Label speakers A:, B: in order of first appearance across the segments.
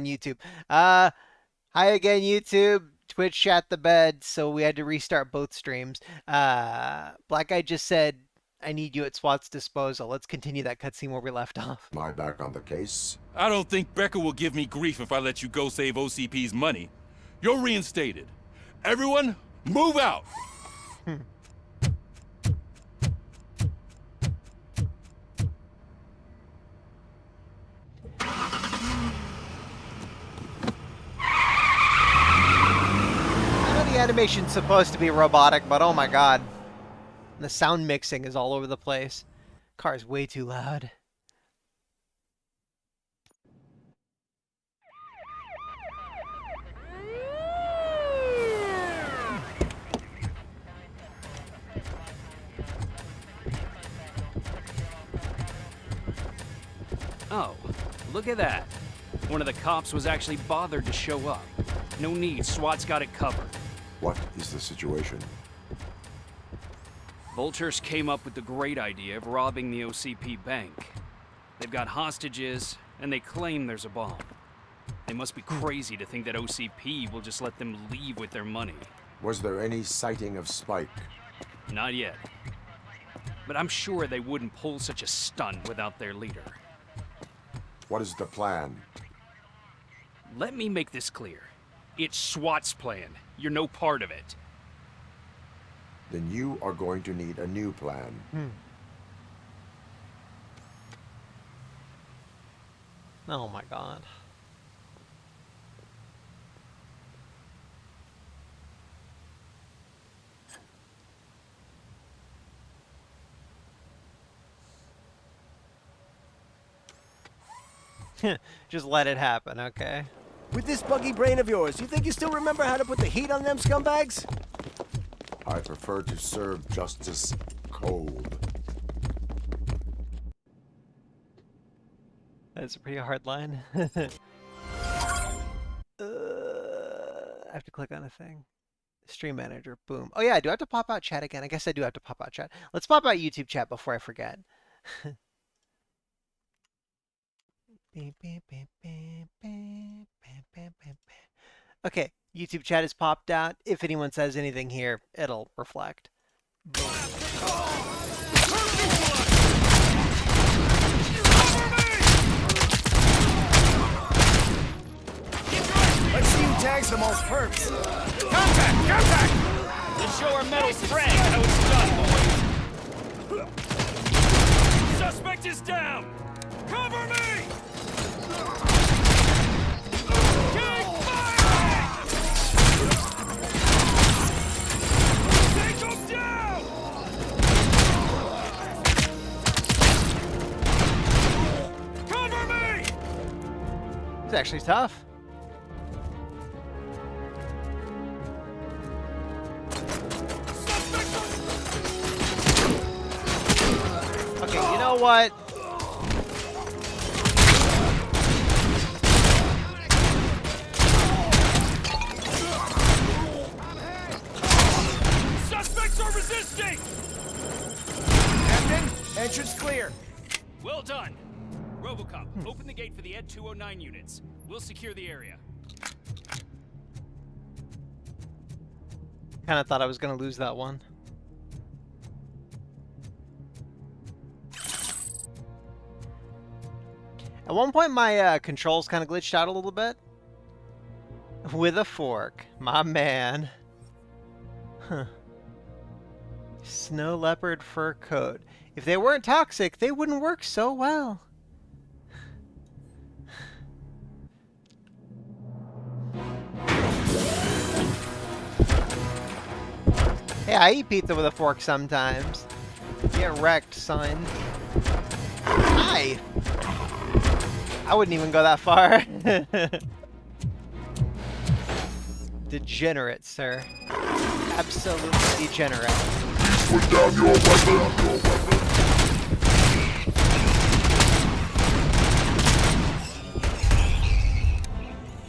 A: YouTube. Hi again, YouTube. Twitch shot the bed, so we had to restart both streams. Black Guy just said, I need you at SWAT's disposal. Let's continue that cutscene where we left off.
B: Am I back on the case?
C: I don't think Becker will give me grief if I let you go save OCP's money. You're reinstated. Everyone, move out!
A: The animation's supposed to be robotic, but oh my god. The sound mixing is all over the place. Car's way too loud.
D: Oh, look at that. One of the cops was actually bothered to show up. No need, SWAT's got it covered.
B: What is the situation?
D: Vultures came up with the great idea of robbing the OCP bank. They've got hostages, and they claim there's a bomb. They must be crazy to think that OCP will just let them leave with their money.
B: Was there any sighting of Spike?
D: Not yet. But I'm sure they wouldn't pull such a stunt without their leader.
B: What is the plan?
D: Let me make this clear. It's SWAT's plan. You're no part of it.
B: Then you are going to need a new plan.
A: Oh my god. Just let it happen, okay?
E: With this buggy brain of yours, you think you still remember how to put the heat on them scumbags?
B: I prefer to serve justice cold.
A: That's a pretty hard line. I have to click on a thing. Stream manager, boom. Oh yeah, do I have to pop out chat again? I guess I do have to pop out chat. Let's pop out YouTube chat before I forget. Okay, YouTube chat is popped out. If anyone says anything here, it'll reflect. Boom.
E: Let's see who tags the most perps.
D: Contact! Contact! Let's show our metal friend how it's done, boys! Suspect is down! Cover me! Take fire! Take him down! Cover me!
A: It's actually tough. Okay, you know what?
D: Suspects are resisting!
E: Captain, entrance clear.
D: Well done. RoboCop, open the gate for the Ed 209 units. We'll secure the area.
A: Kind of thought I was going to lose that one. At one point, my controls kind of glitched out a little bit. With a fork. My man. Huh. Snow leopard fur coat. If they weren't toxic, they wouldn't work so well. Hey, I eat pizza with a fork sometimes. Get wrecked, son. Hi! I wouldn't even go that far. Degenerate, sir. Absolutely degenerate.
B: Put down your weapon!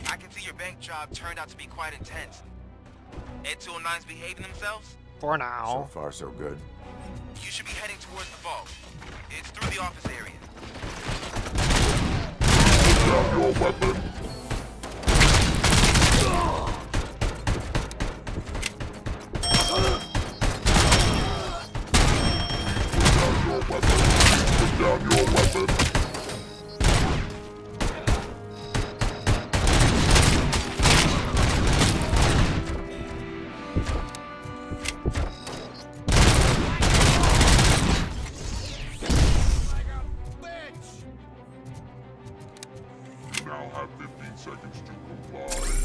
F: I can see your bank job turned out to be quite intense. Ed 209's behaving themselves?
A: For
B: So
A: now.
B: far, so good.
F: You should be heading towards the vault. It's through the office area.
B: Put down your weapon!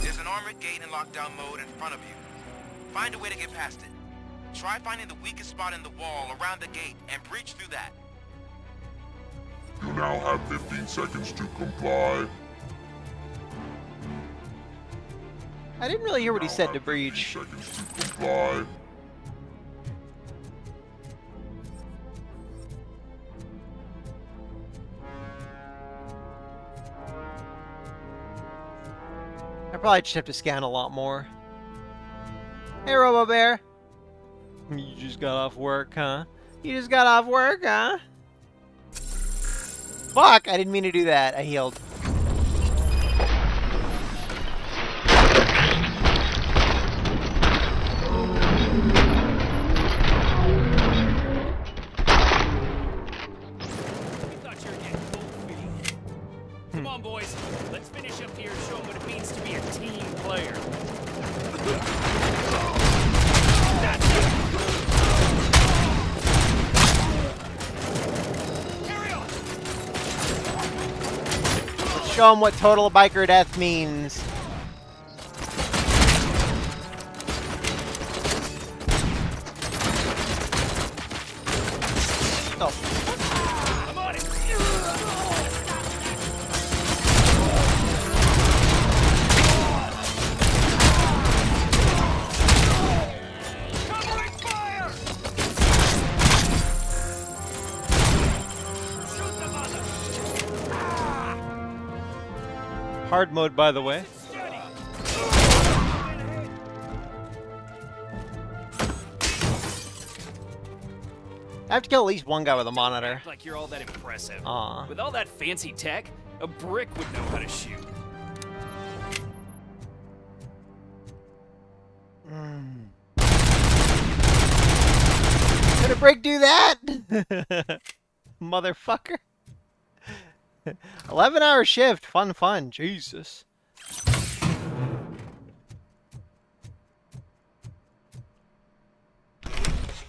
F: There's an armored gate in lockdown mode in front of you. Find a way to get past it. Try finding the weakest spot in the wall around the gate and breach through that.
G: You now have 15 seconds to comply.
A: I didn't really hear what he said to breach.
G: 15 seconds to comply.
A: I probably just have to scan a lot more. Hey, RoboBear. You just got off work, huh? You just got off work, huh? Fuck! I didn't mean to do that. I healed.
D: Thought you were getting cold feet. Come on, boys. Let's finish up here and show them what it means to be a team player. That's it! Carry on!
A: Let's show them what total biker death means. Oh.
D: I'm on it! Covering fire! Shoot the mother!
A: Hard mode, by the way.
D: Steady!
A: I have to kill at least one guy with a monitor.
D: Act like you're all that impressive.
A: Aw.
D: With all that fancy tech, a brick would know how to shoot.
A: Could a brick do that? Motherfucker. 11-hour shift. Fun. Jesus.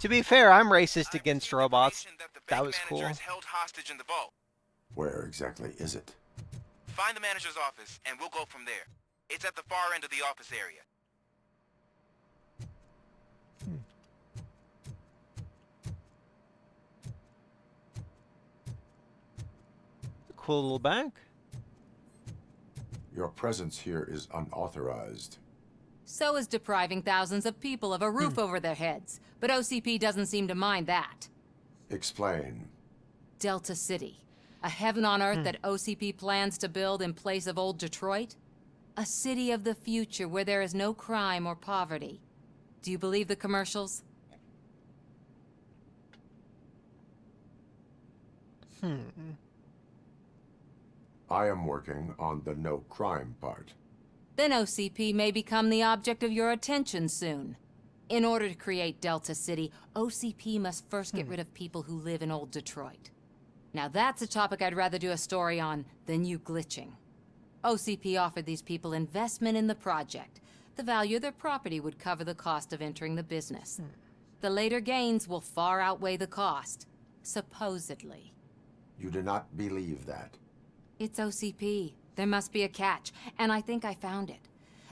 A: To be fair, I'm racist against robots. That was cool.
F: Is held hostage in the vault.
B: Where exactly is it?
F: Find the manager's office, and we'll go from there. It's at the far end of the office area.
A: Cool little bank.
B: Your presence here is unauthorized.
H: So is depriving thousands of people of a roof over their heads. But OCP doesn't seem to mind that.
B: Explain.
H: Delta City. A heaven on earth that OCP plans to build in place of old Detroit? A city of the future where there is no crime or poverty. Do you believe the commercials?
B: I am working on the no crime part.
H: Then OCP may become the object of your attention soon. In order to create Delta City, OCP must first get rid of people who live in old Detroit. Now that's a topic I'd rather do a story on than you glitching. OCP offered these people investment in the project. The value of their property would cover the cost of entering the business. The later gains will far outweigh the cost, supposedly.
B: You do not believe that.
H: It's OCP. There must be a catch, and I think I found it.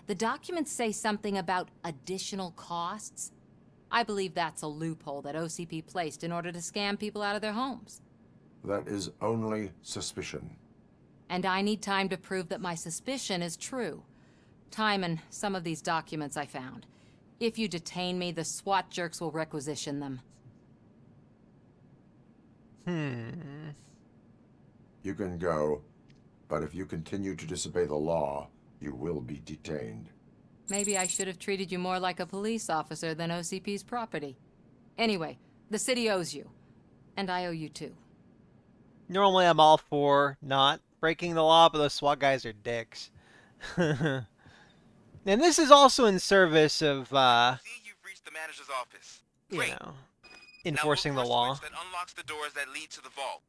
H: The documents say something about additional costs. I believe that's a loophole that OCP placed in order to scam people out of their homes.
B: That is only suspicion.
H: And I need time to prove that my suspicion is true. Time and some of these documents I found. If you detain me, the SWAT jerks will requisition them.
B: You can go, but if you continue to disobey the law, you will be detained.
H: Maybe I should have treated you more like a police officer than OCP's property. Anyway, the city owes you. And I owe you too.
A: Normally I'm all for not breaking the law, but those SWAT guys are dicks. And this is also in service of,
F: See, you've reached the manager's office.
A: you
F: Great.
A: know,
F: Now
A: enforcing the
F: look for a
A: law.
F: switch that unlocks the doors that lead to the vault.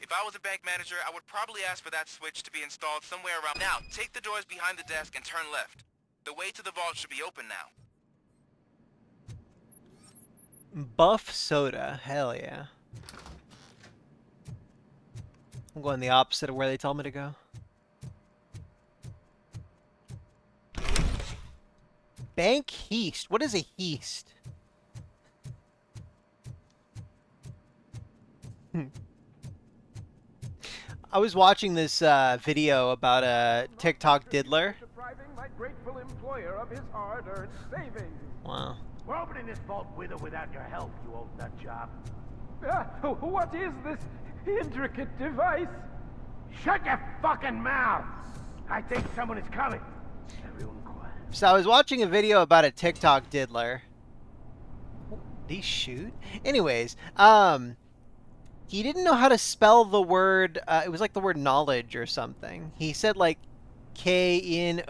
F: If I was a bank manager, I would probably ask for that switch to be installed somewhere around. Now, take the doors behind the desk and turn left. The way to the vault should be open now.
A: Buff soda. Hell yeah. I'm going the opposite of where they tell me to go. Bank heist. What is a heist? I was watching this video about a TikTok diddler.
I: Depriving my grateful employer of his hard-earned savings.
A: Wow.
I: We're opening this vault with or without your help, you old nut job. What is this intricate device? Shut your fucking mouth! I think someone is coming. Everyone quiet.
A: So I was watching a video about a TikTok diddler. Did he shoot? Anyways, he didn't know how to spell the word, it was like the word knowledge or something. He said like K-N-O-E,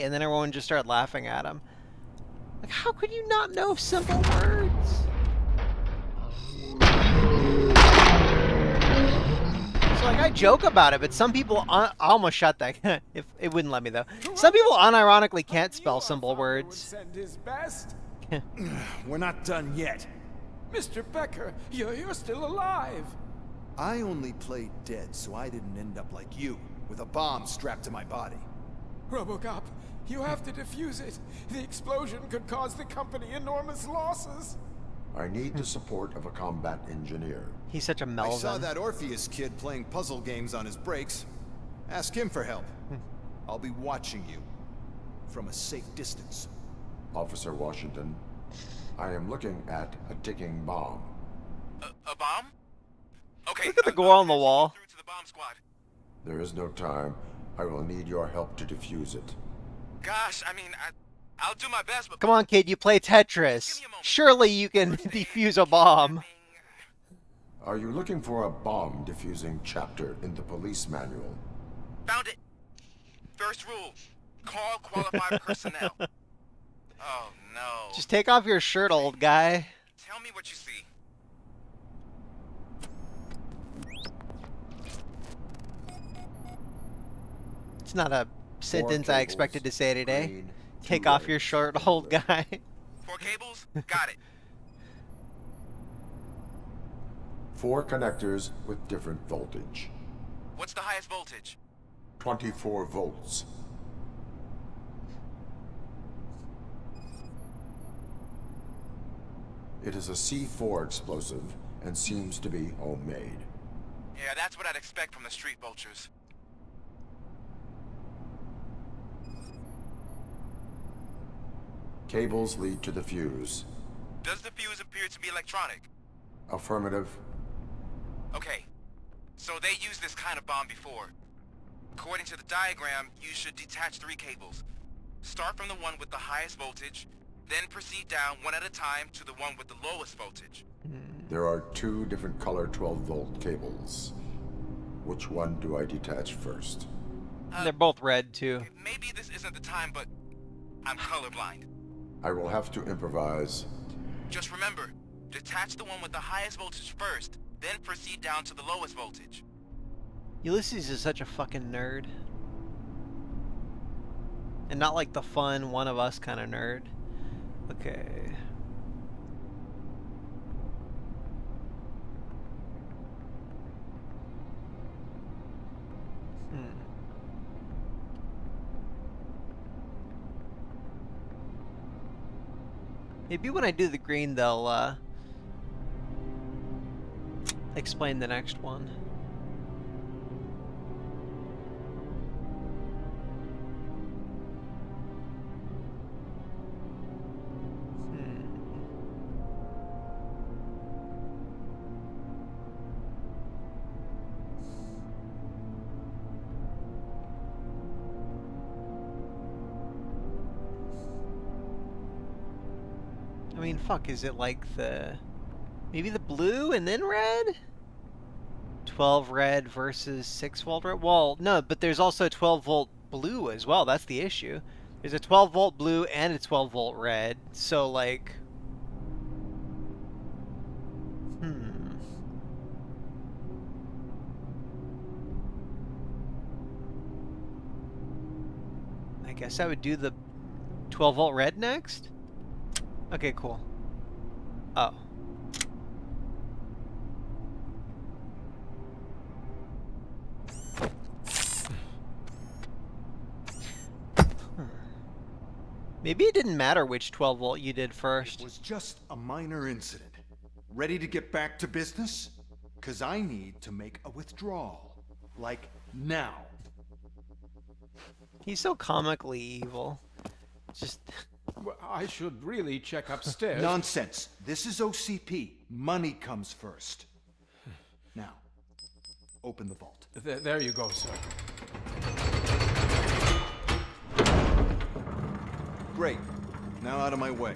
A: and then everyone just started laughing at him. Like, how could you not know simple words? So like, I joke about it, but some people, I almost shot that guy. If it wouldn't let me though. Some people unironically can't spell simple words.
I: Send his best.
J: We're not done yet.
I: Mr. Becker, you're still alive.
J: I only played dead so I didn't end up like you, with a bomb strapped to my body.
I: RoboCop, you have to defuse it. The explosion could cause the company enormous losses.
B: I need the support of a combat engineer.
A: He's such a
J: I
A: Melvin.
J: saw that Orpheus kid playing puzzle games on his breaks. Ask him for help. I'll be watching you from a safe distance.
B: Officer Washington, I am looking at a ticking bomb.
F: A bomb? Okay.
A: Look at the gore on the wall.
F: Through to the bomb squad.
B: There is no time. I will need your help to defuse it.
F: Gosh, I mean, I'll do my best, but
A: Come on, kid, you play Tetris. Surely you can defuse a bomb.
B: Are you looking for a bomb defusing chapter in the police manual?
F: Found it. First rule: call qualified personnel. Oh no.
A: Just take off your shirt, old guy.
F: Tell me what you see.
A: It's not a sentence I expected to say today.
B: green,
A: Take
B: 2
A: off
B: red,
A: your shirt,
B: 1
A: old
B: blue.
A: guy.
F: 4 cables? Got it.
B: 4 connectors with different voltage.
F: What's the highest voltage?
B: 24 volts. It is a C4 explosive and seems to be homemade.
F: Yeah, that's what I'd expect from the street vultures.
B: Cables lead to the fuse.
F: Does the fuse appear to be electronic?
B: Affirmative.
F: Okay, so they used this kind of bomb before. According to the diagram, you should detach 3 cables. Start from the one with the highest voltage, then proceed down one at a time to the one with the lowest voltage.
B: There are 2 different color 12-volt cables. Which one do I detach first?
A: They're both red, too.
F: Maybe this isn't the time, but I'm colorblind.
B: I will have to improvise.
F: Just remember, detach the one with the highest voltage first, then proceed down to the lowest voltage.
A: Ulysses is such a fucking nerd. And not like the fun, one of us kind of nerd. Okay. Maybe when I do the green, they'll explain the next one. I mean, fuck, is it like maybe the blue and then red? 12 red versus 6 volt red? Well, no, but there's also a 12 volt blue as well. That's the issue. There's a 12 volt blue and a 12 volt red. So, like... I guess I would do the 12 volt red next? Okay, cool. Oh. Maybe it didn't matter which 12 volt you did
J: It
A: first.
J: was just a minor incident. Ready to get back to business? 'Cause I need to make a withdrawal. Like, now.
A: He's so comically evil. Just...
I: Well, I should really check upstairs.
J: Nonsense. This is OCP. Money comes first. Now, open the vault.
I: There you go, sir.
J: Great. Now out of my way.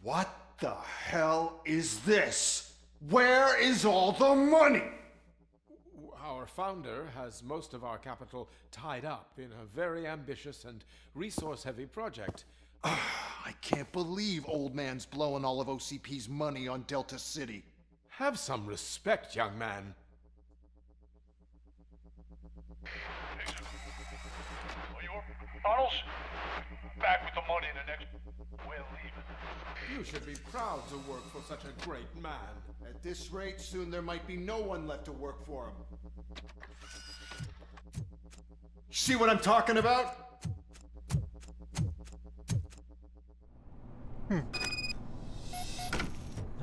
J: What the hell is this? Where is all the money?
I: Our founder has most of our capital tied up in a very ambitious and resource-heavy project.
J: I can't believe old man's blowing all of OCP's money on Delta City.
I: Have some respect, young man.
K: Tunnels? Back with the money in the next... We're leaving.
I: You should be proud to work for such a great man.
J: At this rate, soon there might be no one left to work for him. See what I'm talking about?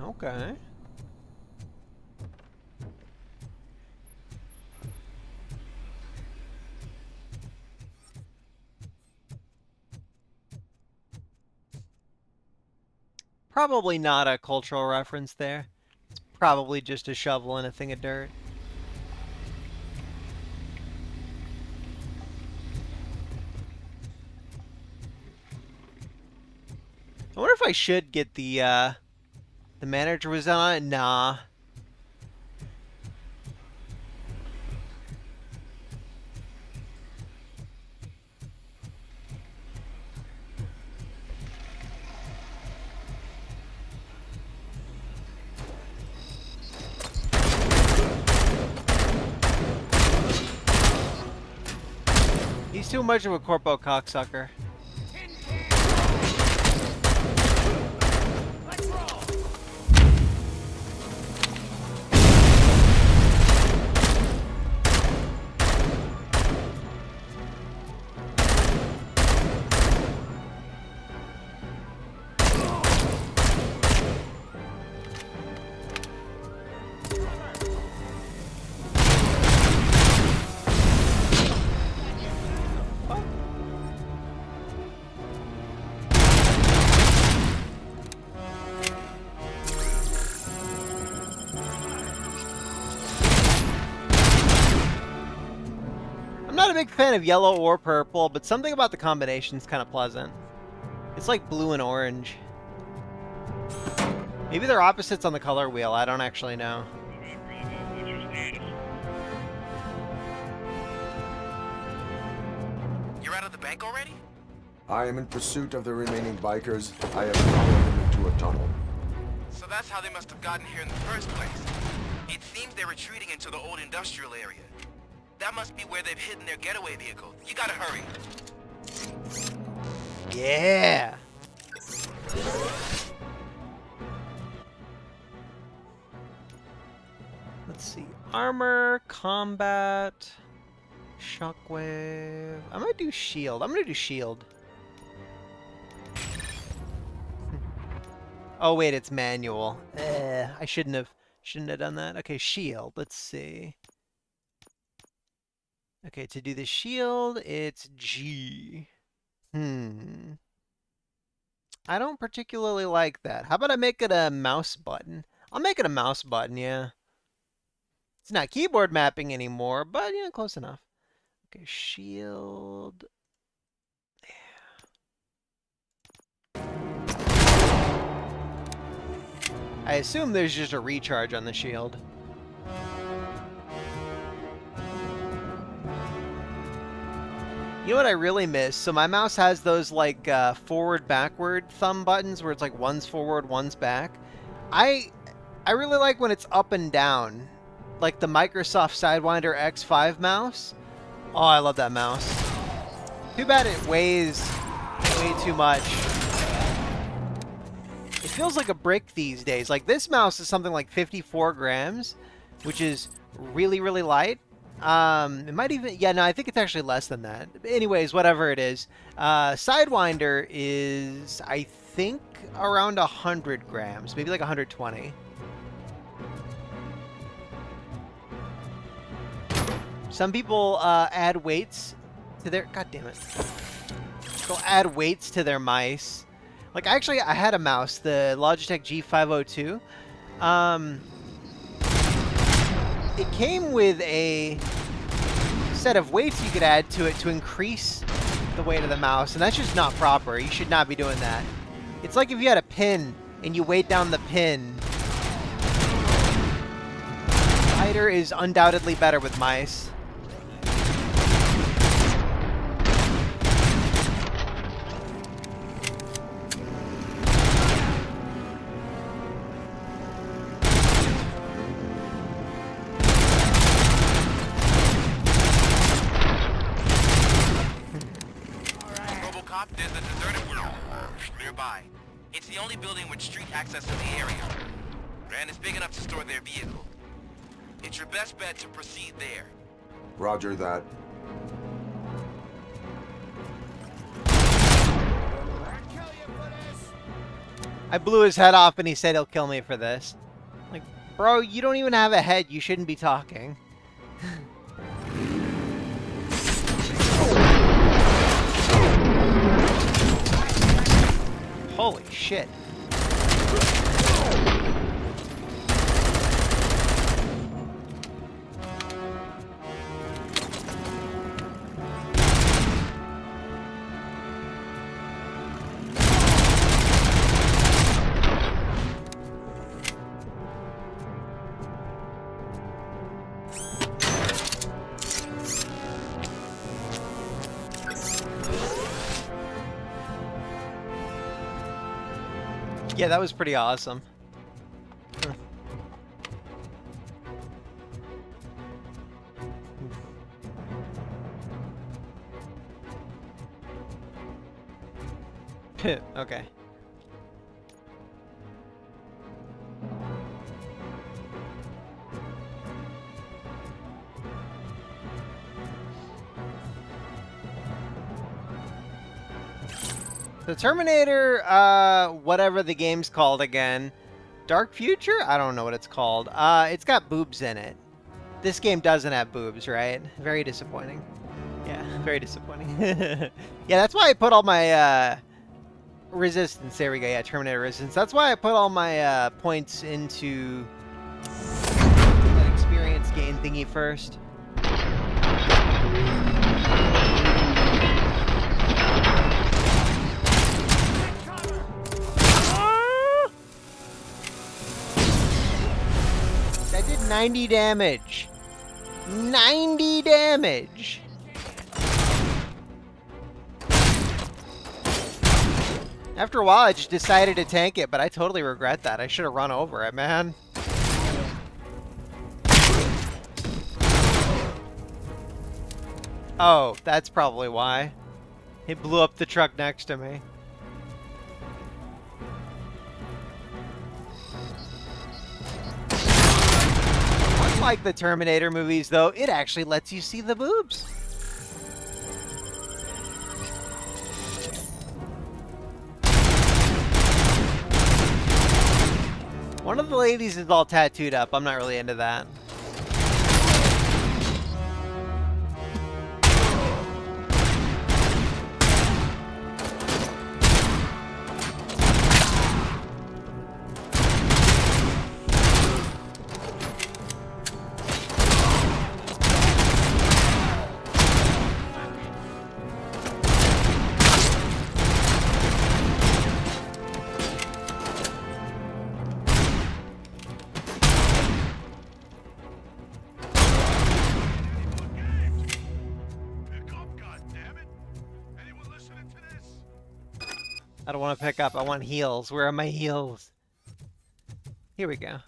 A: Okay. Probably not a cultural reference there. It's probably just a shovel and a thing of dirt. I wonder if I should get the manager was on it. Nah. He's too much of a corpo cocksucker. Not a big fan of yellow or purple, but something about the combination is kind of pleasant. It's like blue and orange. Maybe they're opposites on the color wheel, I don't actually know.
F: You're out of the bank already?
B: I am in pursuit of the remaining bikers. I have followed them into a tunnel.
F: So that's how they must have gotten here in the first place. It seems they're retreating into the old industrial area. That must be where they've hidden their getaway vehicle. You gotta hurry.
A: Yeah! Let's see. Armor, combat, shockwave. I'm gonna do shield. I'm gonna do shield. Oh wait, it's manual. I shouldn't have done that. Okay, shield. Let's see. Okay, to do the shield, it's G. I don't particularly like that. How about I make it a mouse button? I'll make it a mouse button, yeah. It's not keyboard mapping anymore, but yeah, close enough. Okay, shield. I assume there's just a recharge on the shield. You know what I really miss? So my mouse has those like forward-backward thumb buttons where it's like one's forward, one's back. I really like when it's up and down, like the Microsoft Sidewinder X5 mouse. Oh, I love that mouse. Too bad it weighs way too much. It feels like a brick these days. Like this mouse is something like 54 grams, which is really, really light. It might even, yeah, no, I think it's actually less than that. Anyways, whatever it is. Sidewinder is, I think, around 100 grams, maybe like 120. Some people add weights to their, god damn it. They'll add weights to their mice. Like, actually, I had a mouse, the Logitech G502. It came with a set of weights you could add to it to increase the weight of the mouse, and that's just not proper. You should not be doing that. It's like if you had a pin and you weighed down the pin. Lighter is undoubtedly better with mice.
F: RoboCop, there's a deserted room nearby. It's the only building with street access to the area, and it's big enough to store their vehicle. It's your best bet to proceed there.
B: Roger that.
A: I blew his head off and he said he'll kill me for this. Like, bro, you don't even have a head. You shouldn't be talking. Holy shit. Yeah, that was pretty awesome. Okay. The Terminator, whatever the game's called again. Dark Future? I don't know what it's called. It's got boobs in it. This game doesn't have boobs, right? Very disappointing. Yeah, very disappointing. Yeah, that's why I put all my, Resistance. There we go. Yeah, Terminator Resistance. That's why I put all my, points into that experience gain thingy first. That did 90 damage. 90 damage. After a while, I just decided to tank it, but I totally regret that. I should have run over it, man. Oh, that's probably why. It blew up the truck next to me. Unlike the Terminator movies, though, it actually lets you see the boobs. One of the ladies is all tattooed up. I'm not really into that. I don't want to pick up. I want heals. Where are my heals? Here we go.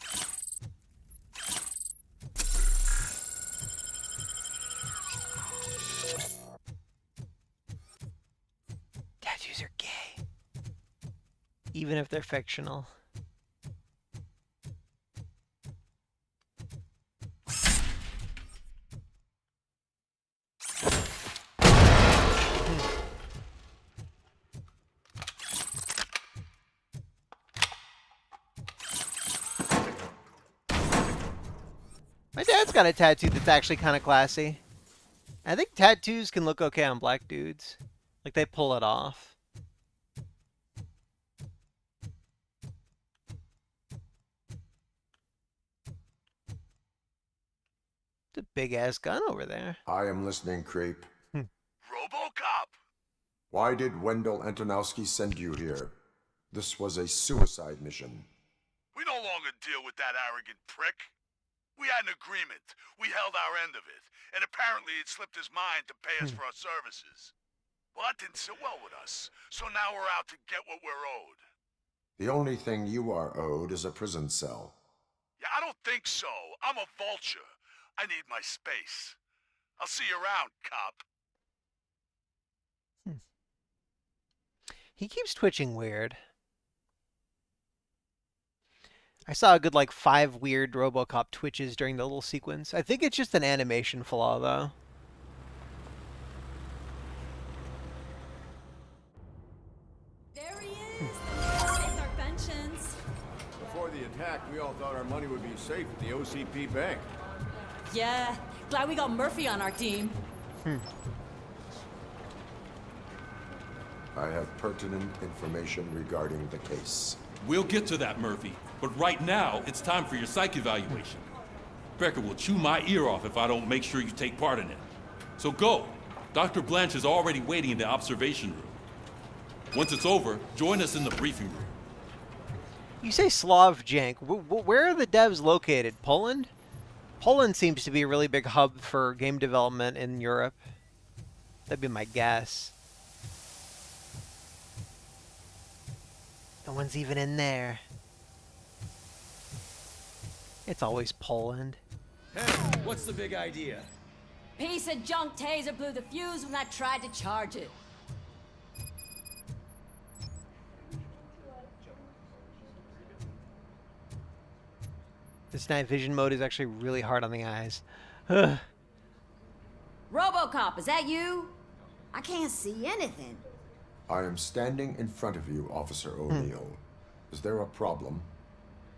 A: Tattoos are gay. even if they're fictional. My dad's got a tattoo that's actually kind of classy. I think tattoos can look okay on black dudes. Like, they pull it off. It's a big-ass gun over there.
B: I am listening, creep.
K: RoboCop!
B: Why did Wendell Antonowski send you here? This was a suicide mission.
K: We no longer deal with that arrogant prick. We had an agreement. We held our end of it. And apparently it slipped his mind to pay us for our services. Well, that didn't sit well with us. So now we're out to get what we're owed.
B: The only thing you are owed is a prison cell.
K: Yeah, I don't think so. I'm a vulture. I need my space. I'll see you around, cop.
A: He keeps twitching weird. I saw a good, like, 5 weird RoboCop twitches during the little sequence. I think it's just an animation flaw, though.
L: There he is! Our pensions.
E: Before the attack, we all thought our money would be safe at the OCP bank.
L: Yeah, glad we got Murphy on our team.
B: I have pertinent information regarding the case.
C: We'll get to that, Murphy. But right now, it's time for your psych evaluation. Becker will chew my ear off if I don't make sure you take part in it. So go. Dr. Blanche is already waiting in the observation room. Once it's over, join us in the briefing room.
A: You say Slav Jank. Where are the devs located? Poland? Poland seems to be a really big hub for game development in Europe. That'd be my guess. No one's even in there. It's always Poland.
M: Hey, what's the big idea?
L: Piece of junk taser blew the fuse when I tried to charge it.
A: This night vision mode is actually really hard on the eyes.
L: RoboCop, is that you? I can't see anything.
B: I am standing in front of you, Officer O'Neill. Is there a problem?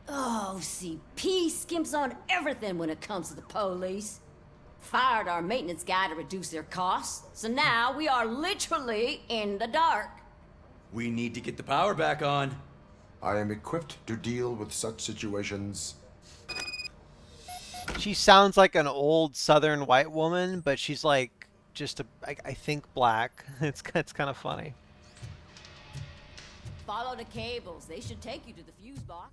L: Oh, OCP skimps on everything when it comes to the police. Fired our maintenance guy to reduce their costs, so now we are literally in the dark.
M: We need to get the power back on.
B: I am equipped to deal with such situations.
A: She sounds like an old southern white woman, but she's like just I think black. It's kind of funny.
L: Follow the cables. They should take you to the fuse box.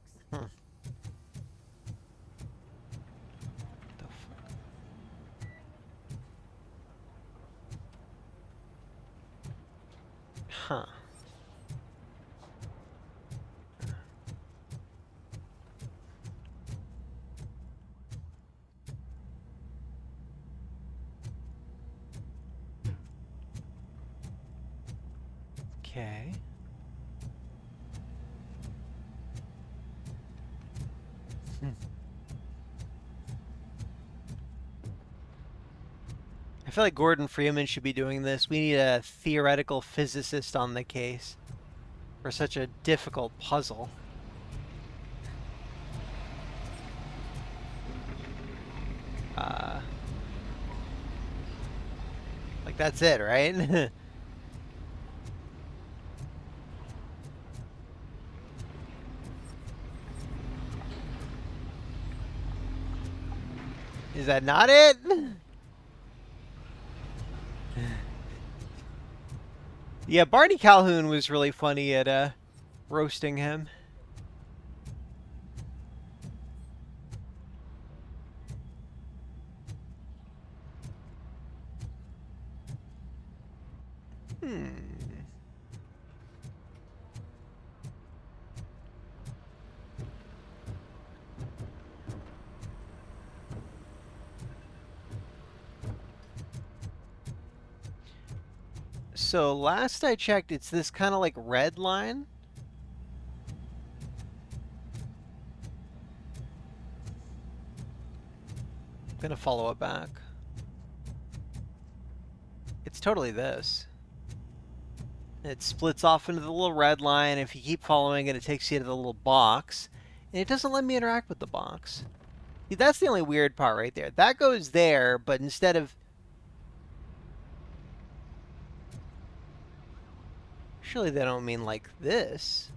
A: Huh. Okay. I feel like Gordon Freeman should be doing this. We need a theoretical physicist on the case for such a difficult puzzle. Like, that's it, right? Is that not it? Yeah, Barney Calhoun was really funny at roasting him. So last I checked, it's this kind of like red line. gonna follow it back. It's totally this. It splits off into the little red line. If you keep following it, it takes you to the little box. And it doesn't let me interact with the box. See, that's the only weird part right there. That goes there, but instead of... Surely they don't mean like this.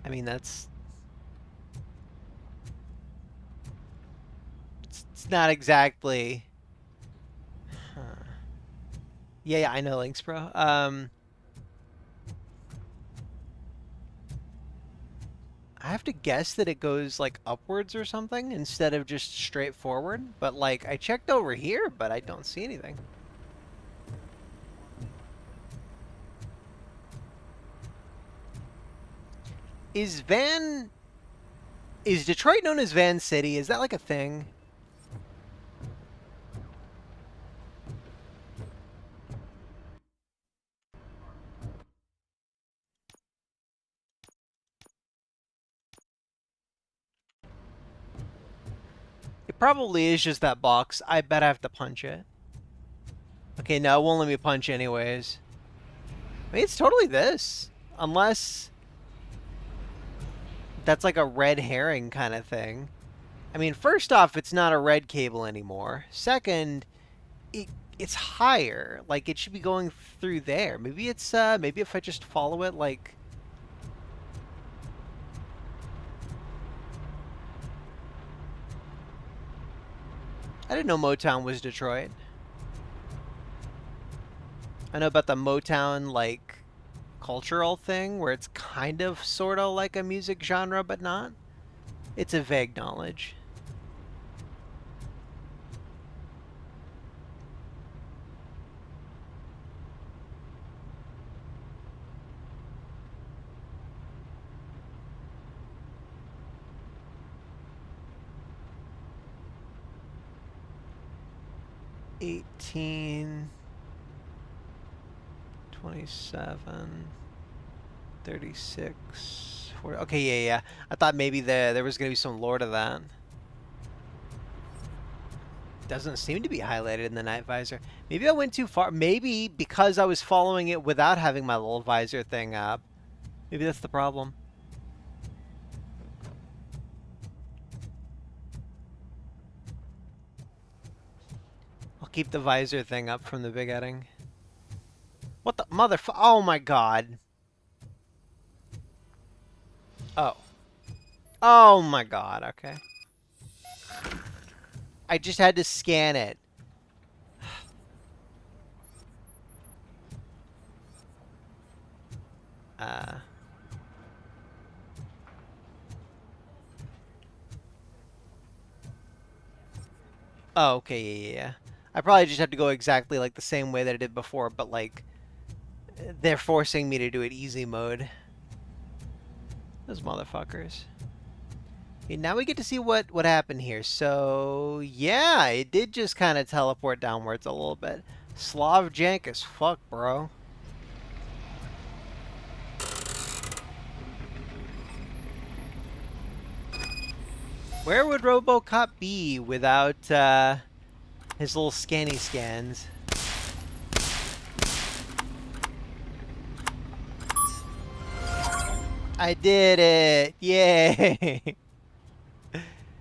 A: I mean, that's... It's not exactly... Huh. Yeah, I know Links, bro. I have to guess that it goes like upwards or something instead of just straight forward. But like, I checked over here, but I don't see anything. Is Detroit known as Van City? Is that like a thing? It probably is just that box. I bet I have to punch it. Okay, no, it won't let me punch anyways. I mean, it's totally this. Unless that's like a red herring kind of thing. I mean, first off, it's not a red cable anymore. Second, it's higher. Like, it should be going through there. Maybe it's, maybe if I just follow it, like... I didn't know Motown was Detroit. I know about the Motown, like, cultural thing, where it's kind of, sort of like a music genre, but not. It's a vague knowledge. $18, $27, $36, $40. Okay, yeah. I thought maybe there was gonna be some lore to that. Doesn't seem to be highlighted in the night visor. Maybe I went too far. Maybe because I was following it without having my little visor thing up. Maybe that's the problem. I'll keep the visor thing up from the beginning. What the motherfucker? Oh my god. Oh. Oh my god, okay. I just had to scan it. Oh, okay, yeah. I probably just have to go exactly like the same way that I did before, but like they're forcing me to do it easy mode. Those motherfuckers. Okay, now we get to see what happened here. So yeah, it did just kind of teleport downwards a little bit. Slav jank as fuck, bro. Where would RoboCop be without his little scanny scans? I did it! Yay!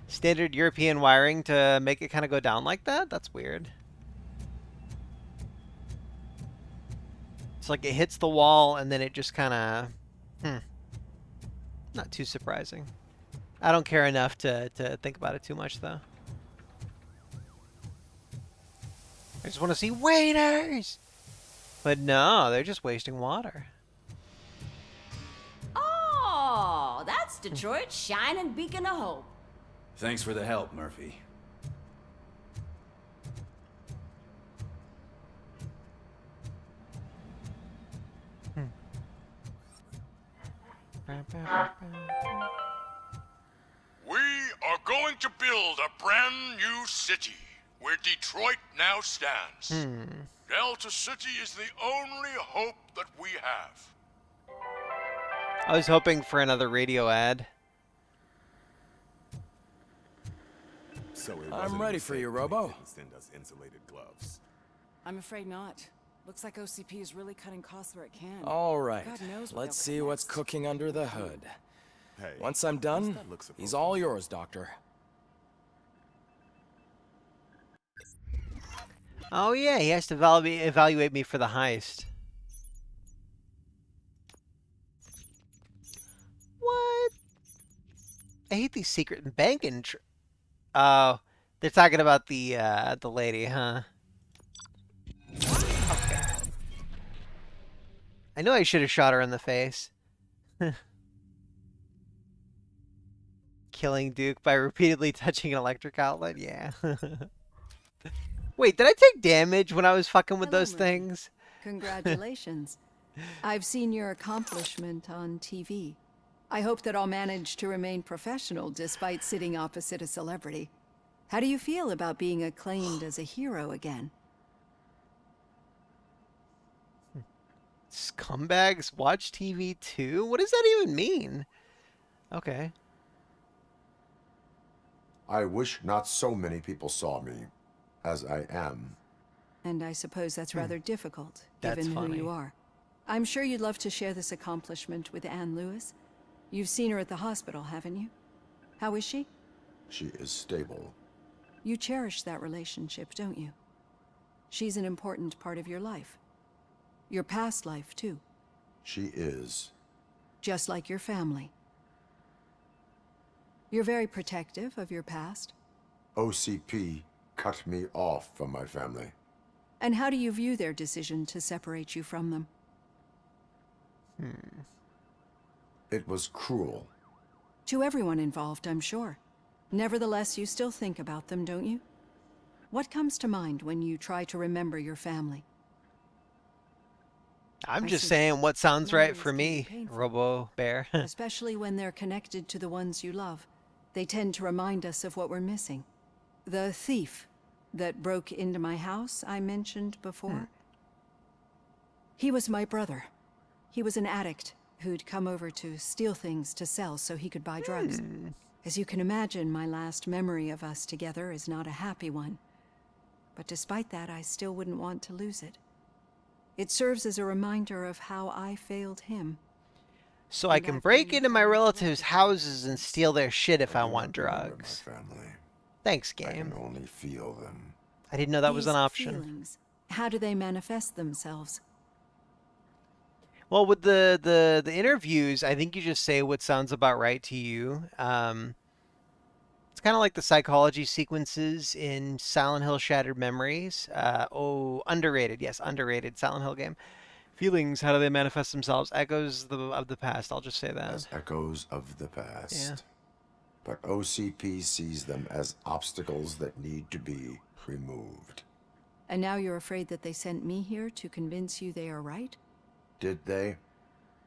A: Standard European wiring to make it kind of go down like that? That's weird. It's like it hits the wall and then it just kind of... Not too surprising. I don't care enough to think about it too much, though. I just want to see waiters! But no, they're just wasting water.
L: Oh, that's Detroit's shining beacon of hope.
M: Thanks for the help, Murphy.
K: We are going to build a brand new city where Detroit now stands. Delta City is the only hope that we have.
A: I was hoping for another radio ad.
E: So
N: I'm ready for you, Robo.
E: Send us insulated gloves.
O: I'm afraid not. Looks like OCP is really cutting costs where it can.
N: All right.
O: God knows what
N: Let's
O: they'll
N: see
O: cut
N: what's
O: next.
N: cooking under the hood.
E: Hey,
N: Once I'm done, he's all yours, Doctor.
A: Oh yeah, he has to evaluate me for the heist. What? I hate these secret banking. Oh, they're talking about the lady, huh? Okay. I know I should have shot her in the face. Killing Duke by repeatedly touching an electric outlet. Yeah. Wait, did I take damage when I was fucking with those things?
P: Congratulations. I've seen your accomplishment on TV. I hope that I'll manage to remain professional despite sitting opposite a celebrity. How do you feel about being acclaimed as a hero again?
A: Scumbags watch TV too? What does that even mean? Okay.
B: I wish not so many people saw me as I am.
P: And I suppose that's rather difficult,
A: That's
P: given who
A: funny.
P: you are. I'm sure you'd love to share this accomplishment with Anne Lewis. You've seen her at the hospital, haven't you? How is she?
B: She is stable.
P: You cherish that relationship, don't you? She's an important part of your life. Your past life, too.
B: She is.
P: Just like your family. You're very protective of your past.
B: OCP cut me off from my family.
P: And how do you view their decision to separate you from them?
B: It was cruel.
P: To everyone involved, I'm sure. Nevertheless, you still think about them, don't you? What comes to mind when you try to remember your family?
A: I'm
P: I
A: just
P: see.
A: saying what sounds right for
P: Memories
A: me,
P: can be painful.
A: Robo Bear.
P: Especially when they're connected to the ones you love. They tend to remind us of what we're missing. The thief that broke into my house I mentioned before. He was my brother. He was an addict who'd come over to steal things to sell so he could buy drugs. As you can imagine, my last memory of us together is not a happy one. But despite that, I still wouldn't want to lose it. It serves as a reminder of how I failed him.
A: So I can break into my relatives' houses and steal their shit if I
B: do
A: want
B: not remember
A: drugs.
B: My family.
A: Thanks,
B: I
A: game.
B: can only feel them.
A: I didn't know that was an
P: These
A: option.
P: feelings, how do they manifest themselves?
A: Well, with the interviews, I think you just say what sounds about right to you. It's kind of like the psychology sequences in Silent Hill Shattered Memories. Underrated. Yes, underrated Silent Hill game. Feelings, how do they manifest themselves? Echoes of the past. I'll just say that.
B: As echoes of the past.
A: Yeah.
B: But OCP sees them as obstacles that need to be removed.
P: And now you're afraid that they sent me here to convince you they are right?
B: Did they?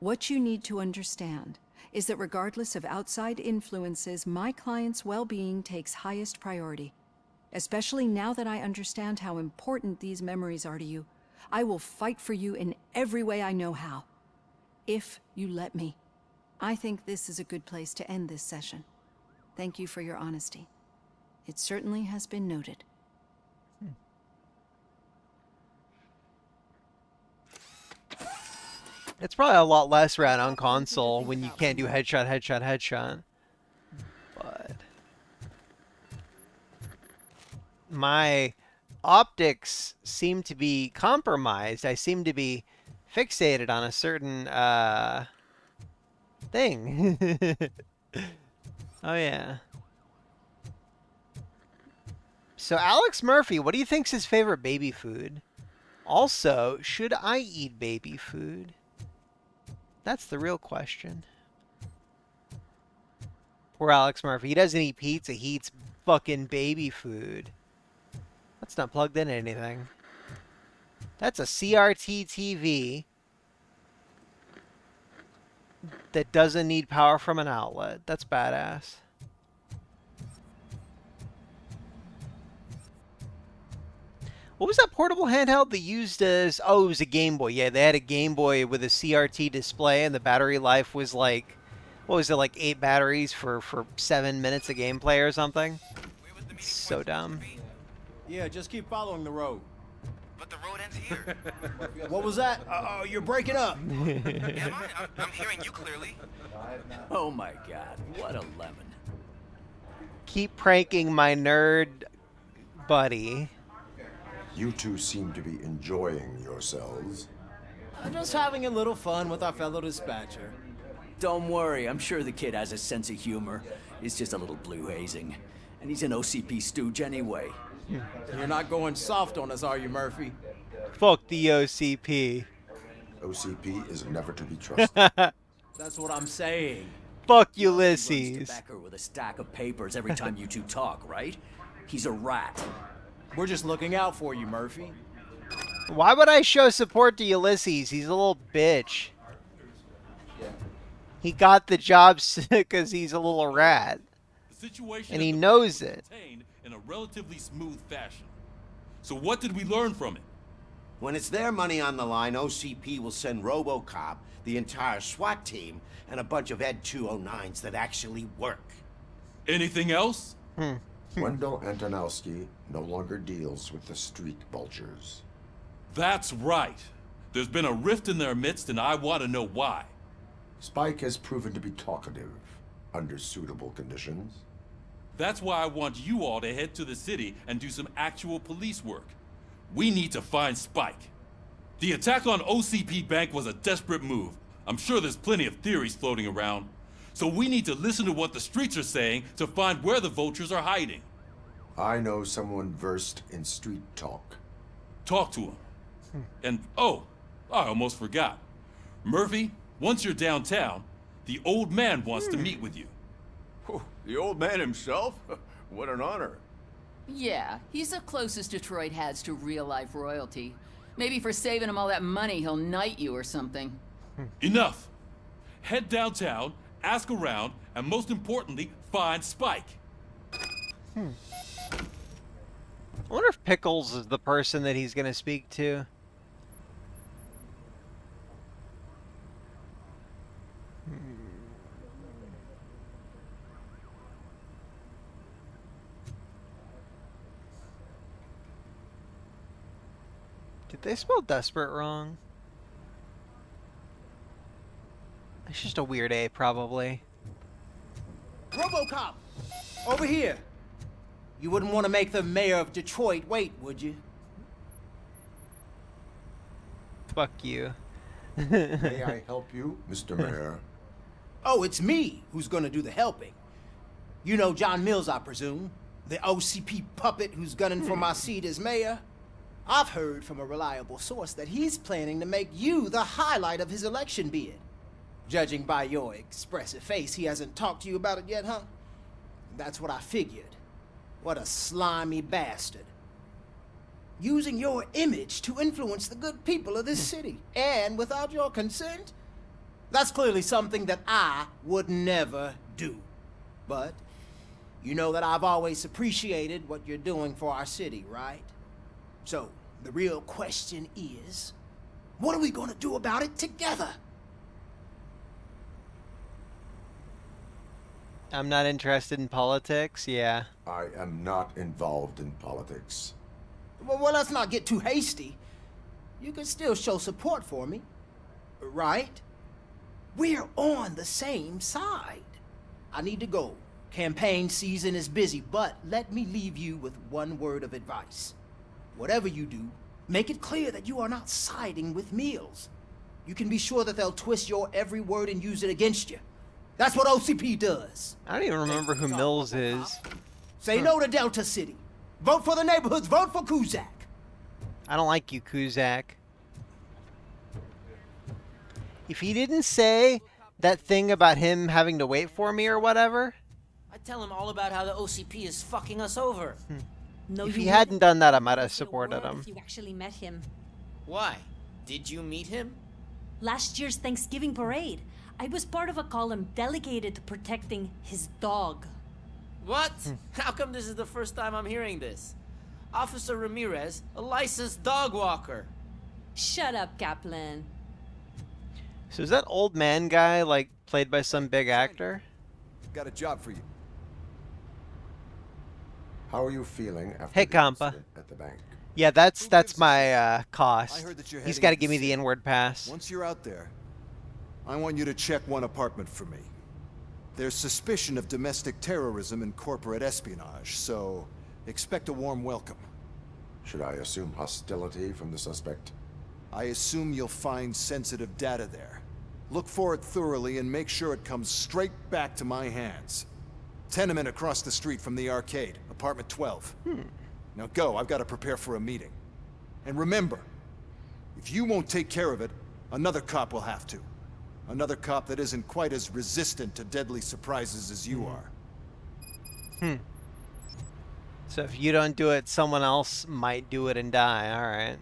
P: What you need to understand is that regardless of outside influences, my client's well-being takes highest priority. Especially now that I understand how important these memories are to you, I will fight for you in every way I know how. If you let me. I think this is a good place to end this session. Thank you for your honesty. It certainly has been noted.
A: It's probably a lot less rad on console when you can't do headshot, headshot, headshot. But my optics seem to be compromised. I seem to be fixated on a certain thing. Oh yeah. So Alex Murphy, what do you think's his favorite baby food? Also, should I eat baby food? That's the real question. Poor Alex Murphy. He doesn't eat pizza. He eats fucking baby food. That's not plugged in anything. That's a CRT TV that doesn't need power from an outlet. That's badass. What was that portable handheld they used as... Oh, it was a Game Boy. Yeah, they had a Game Boy with a CRT display, and the battery life was like... What was it, like 8 batteries for 7 minutes of gameplay or something? It's so dumb.
E: Yeah, just keep following the road.
F: But the road ends here.
E: What was that? Oh, you're breaking up.
F: Am I? I'm hearing you clearly.
N: Oh my god, what a lemon.
A: Keep pranking my nerd buddy.
B: You two seem to be enjoying yourselves.
E: I'm just having a little fun with our fellow dispatcher.
M: Don't worry, I'm sure the kid has a sense of humor. It's just a little blue hazing. And he's an OCP stooge anyway.
E: You're not going soft on us, are you, Murphy?
A: Fuck the OCP.
B: OCP is never to be trusted.
E: That's what I'm saying.
A: Fuck
M: He runs
A: Ulysses.
M: to Becker with a stack of papers every time you two talk, right? He's a rat.
E: We're just looking out for you, Murphy.
A: Why would I show support to Ulysses? He's a little bitch. He got the job because he's a little rat.
C: The situation
A: And
C: at
A: he
C: the
A: knows
C: bank was
A: it.
C: contained in a relatively smooth fashion. So what did we learn from it?
Q: When it's their money on the line, OCP will send RoboCop, the entire SWAT team, and a bunch of Ed 209s that actually work.
C: Anything else?
B: Wendell Antonowski no longer deals with the street vultures.
C: That's right. There's been a rift in their midst, and I want to know why.
B: Spike has proven to be talkative under suitable conditions.
C: That's why I want you all to head to the city and do some actual police work. We need to find Spike. The attack on OCP Bank was a desperate move. I'm sure there's plenty of theories floating around. So we need to listen to what the streets are saying to find where the vultures are hiding.
B: I know someone versed in street talk.
C: Talk to him. And, oh, I almost forgot. Murphy, once you're downtown, the old man wants to meet with you.
R: The old man himself? What an honor.
S: Yeah, he's the closest Detroit has to real-life royalty. Maybe for saving him all that money, he'll knight you or something.
C: Enough. Head downtown, ask around, and most importantly, find Spike.
A: I wonder if Pickles is the person that he's going to speak to. Did they spell desperate wrong? It's just a weird A, probably.
E: RoboCop! Over here! You wouldn't want to make the mayor of Detroit wait, would you?
A: Fuck you.
B: May I help you, Mr. Mayor?
E: Oh, it's me who's gonna do the helping. You know John Mills, I presume? The OCP puppet who's gunning for my seat as mayor? I've heard from a reliable source that he's planning to make you the highlight of his election bid. Judging by your expressive face, he hasn't talked to you about it yet, huh? That's what I figured. What a slimy bastard. Using your image to influence the good people of this city, and without your consent? That's clearly something that I would never do. But you know that I've always appreciated what you're doing for our city, right? So, the real question is, what are we gonna do about it together?
A: I'm not interested in politics, yeah.
B: I am not involved in politics.
E: Well, let's not get too hasty. You can still show support for me, right? We're on the same side. I need to go. Campaign season is busy, but let me leave you with one word of advice. Whatever you do, make it clear that you are not siding with Mills. You can be sure that they'll twist your every word and use it against you. That's what OCP does.
A: I don't even remember who Mills is.
E: Say no to Delta City. Vote for the neighborhoods. Vote for Kuzak.
A: I don't like you, Kuzak. If he didn't say that thing about him having to wait for me or whatever...
T: I tell him all about how the OCP is fucking us over.
H: No,
A: if
H: you
A: he hadn't done that, I might have
H: wouldn't say a
A: supported
H: word
A: him.
H: If you actually met him.
T: Why? Did you meet him?
H: Last year's Thanksgiving parade, I was part of a column delegated to protecting his dog.
T: What? How come this is the first time I'm hearing this? Officer Ramirez, a licensed dog walker.
H: Shut up, Kaplan.
A: So is that old man guy, like, played by some big actor?
J: Got a job for you.
B: How are you feeling after
A: Hey,
B: the
A: Compa.
B: incident at the bank?
A: Yeah, that's my cost.
J: I heard that you're
A: He's
J: heading
A: got to
J: into
A: give me
J: city.
A: the inward pass.
J: Once you're out there, I want you to check one apartment for me. There's suspicion of domestic terrorism and corporate espionage, so expect a warm welcome.
B: Should I assume hostility from the suspect?
J: I assume you'll find sensitive data there. Look for it thoroughly and make sure it comes straight back to my hands. Tenement across the street from the arcade, apartment 12. Now go, I've got to prepare for a meeting. And remember, if you won't take care of it, another cop will have to. Another cop that isn't quite as resistant to deadly surprises as you are.
A: So if you don't do it, someone else might do it and die. All right.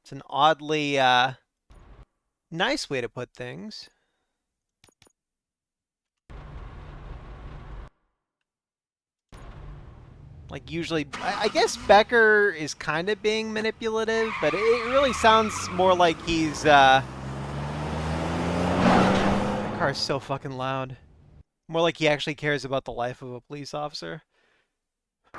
A: It's an oddly nice way to put things. Like usually, I guess Becker is kind of being manipulative, but it really sounds more like he's, the car's so fucking loud. More like he actually cares about the life of a police officer. I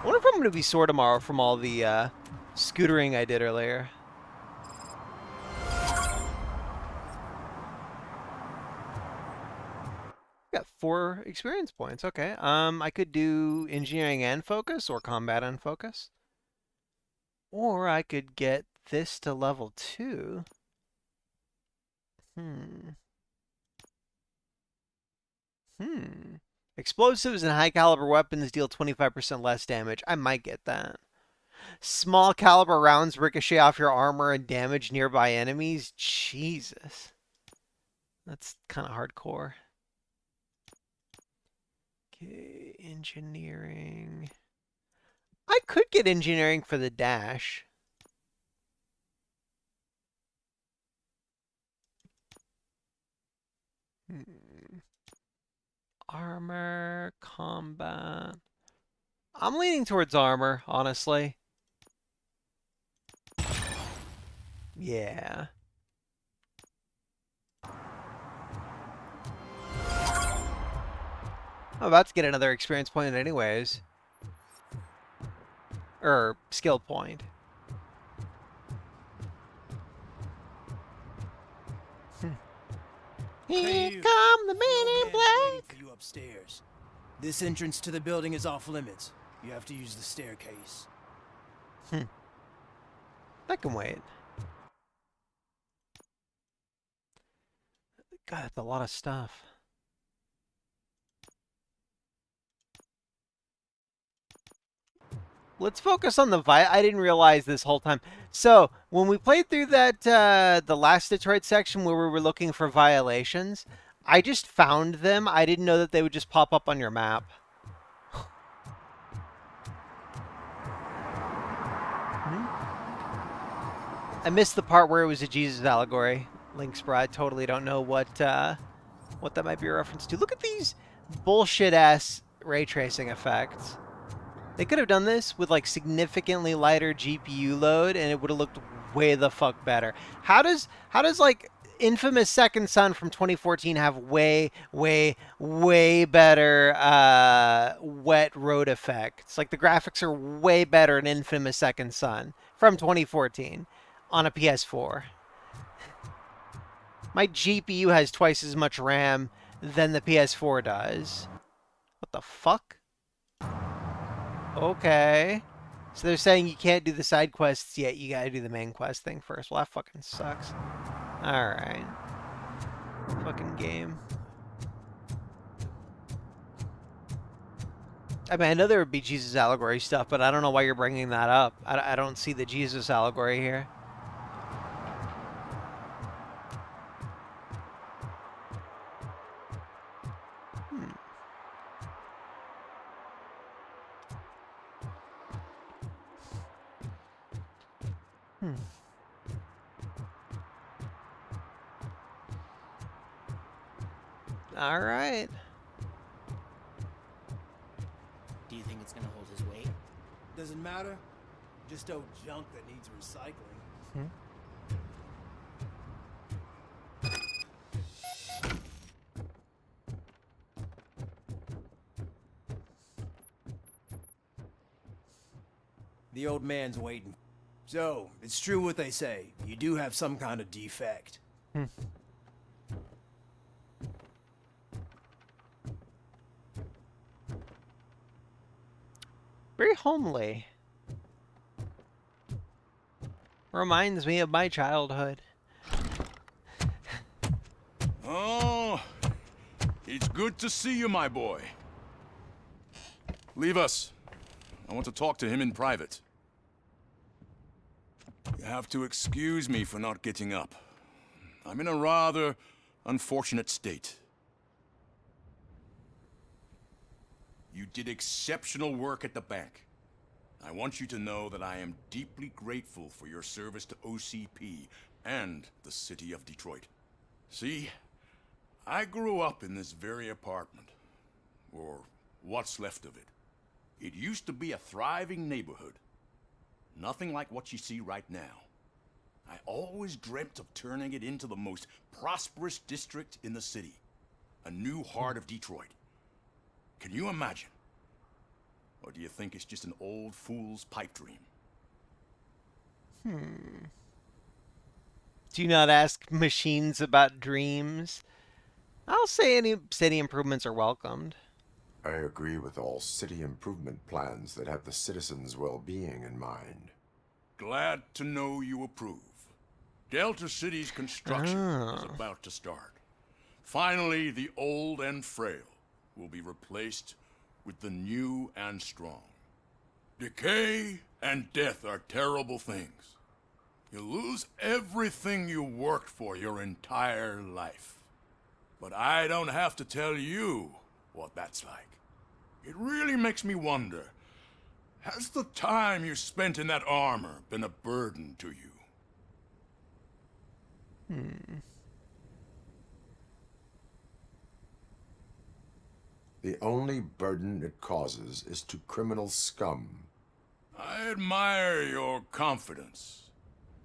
A: wonder if I'm going to be sore tomorrow from all the scootering I did earlier. Got 4 experience points. Okay. I could do engineering and focus or combat and focus. Or I could get this to level 2. Explosives and high caliber weapons deal 25% less damage. I might get that. Small caliber rounds ricochet off your armor and damage nearby enemies. Jesus. That's kind of hardcore. Okay, engineering. I could get engineering for the dash. Armor, combat. I'm leaning towards armor, honestly. Yeah. I'm about to get another experience point anyways. Or skill point.
E: Here come the men in black. For you upstairs. This entrance to the building is off limits. You have to use the staircase.
A: That can wait. God, that's a lot of stuff. Let's focus on the I didn't realize this whole time. So when we played through that the last Detroit section where we were looking for violations, I just found them. I didn't know that they would just pop up on your map. I missed the part where it was a Jesus allegory. Link's Bride. Totally don't know what that might be a reference to. Look at these bullshit ass ray tracing effects. They could have done this with like significantly lighter GPU load, and it would have looked way the fuck better. How does like infamous Second Son from 2014 have way better wet road effects? Like the graphics are way better in infamous Second Son from 2014 on a PS4. My GPU has twice as much RAM than the PS4 does. What the fuck? Okay. So they're saying you can't do the side quests yet. You gotta do the main quest thing first. Well, that fucking sucks. Alright. Fucking game. I mean, I know there would be Jesus allegory stuff, but I don't know why you're bringing that up. I don't see the Jesus allegory here. All right.
T: Do you think it's gonna hold his weight?
E: Doesn't matter. Just old junk that needs recycling.
A: Hmm.
E: The old man's waiting. So, it's true what they say. You do have some kind of defect.
A: Hmm. Very homely. Reminds me of my childhood.
K: Oh, it's good to see you, my boy. Leave us. I want to talk to him in private. You have to excuse me for not getting up. I'm in a rather unfortunate state. You did exceptional work at the bank. I want you to know that I am deeply grateful for your service to OCP and the city of Detroit. See, I grew up in this very apartment, or what's left of it. It used to be a thriving neighborhood. Nothing like what you see right now. I always dreamt of turning it into the most prosperous district in the city. A new heart of Detroit. Can you imagine? Or do you think it's just an old fool's pipe dream?
A: Do not ask machines about dreams. I'll say any city improvements are welcomed.
B: I agree with all city improvement plans that have the citizens' well-being in mind.
K: Glad to know you approve. Delta City's construction is about to start. Finally, the old and frail will be replaced with the new and strong. Decay and death are terrible things. You lose everything you worked for your entire life. But I don't have to tell you what that's like. It really makes me wonder, has the time you spent in that armor been a burden to you?
B: The only burden it causes is to criminal scum.
K: I admire your confidence.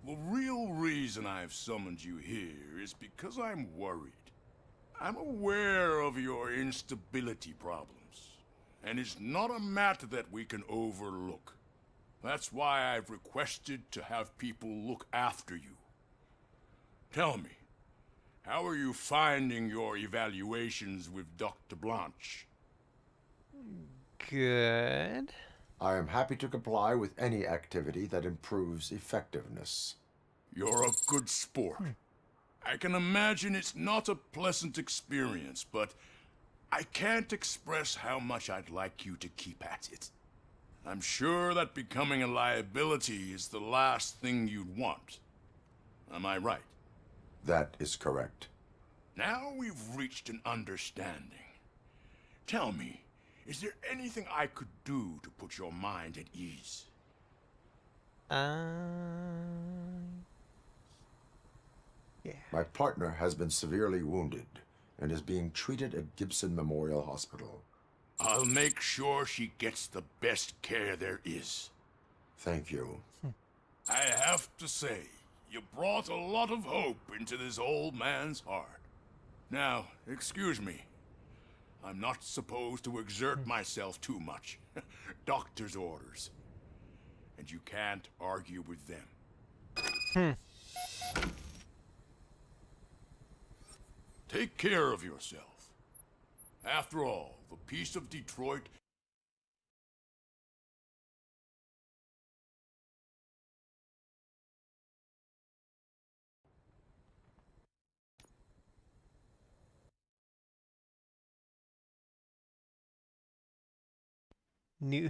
K: The real reason I've summoned you here is because I'm worried. I'm aware of your instability problems, and it's not a matter that we can overlook. That's why I've requested to have people look after you. Tell me, how are you finding your evaluations with Dr. Blanche?
A: Good.
B: I am happy to comply with any activity that improves effectiveness.
K: You're a good sport. I can imagine it's not a pleasant experience, but I can't express how much I'd like you to keep at it. I'm sure that becoming a liability is the last thing you'd want. Am I right?
B: That is correct.
K: Now we've reached an understanding. Tell me, is there anything I could do to put your mind at ease?
A: Yeah.
B: My partner has been severely wounded and is being treated at Gibson Memorial Hospital.
K: I'll make sure she gets the best care there is.
B: Thank you.
K: I have to say, you brought a lot of hope into this old man's heart. Now, excuse me. I'm not supposed to exert myself too much. Doctor's orders. And you can't argue with them. Take care of yourself. After all, the peace of Detroit
A: New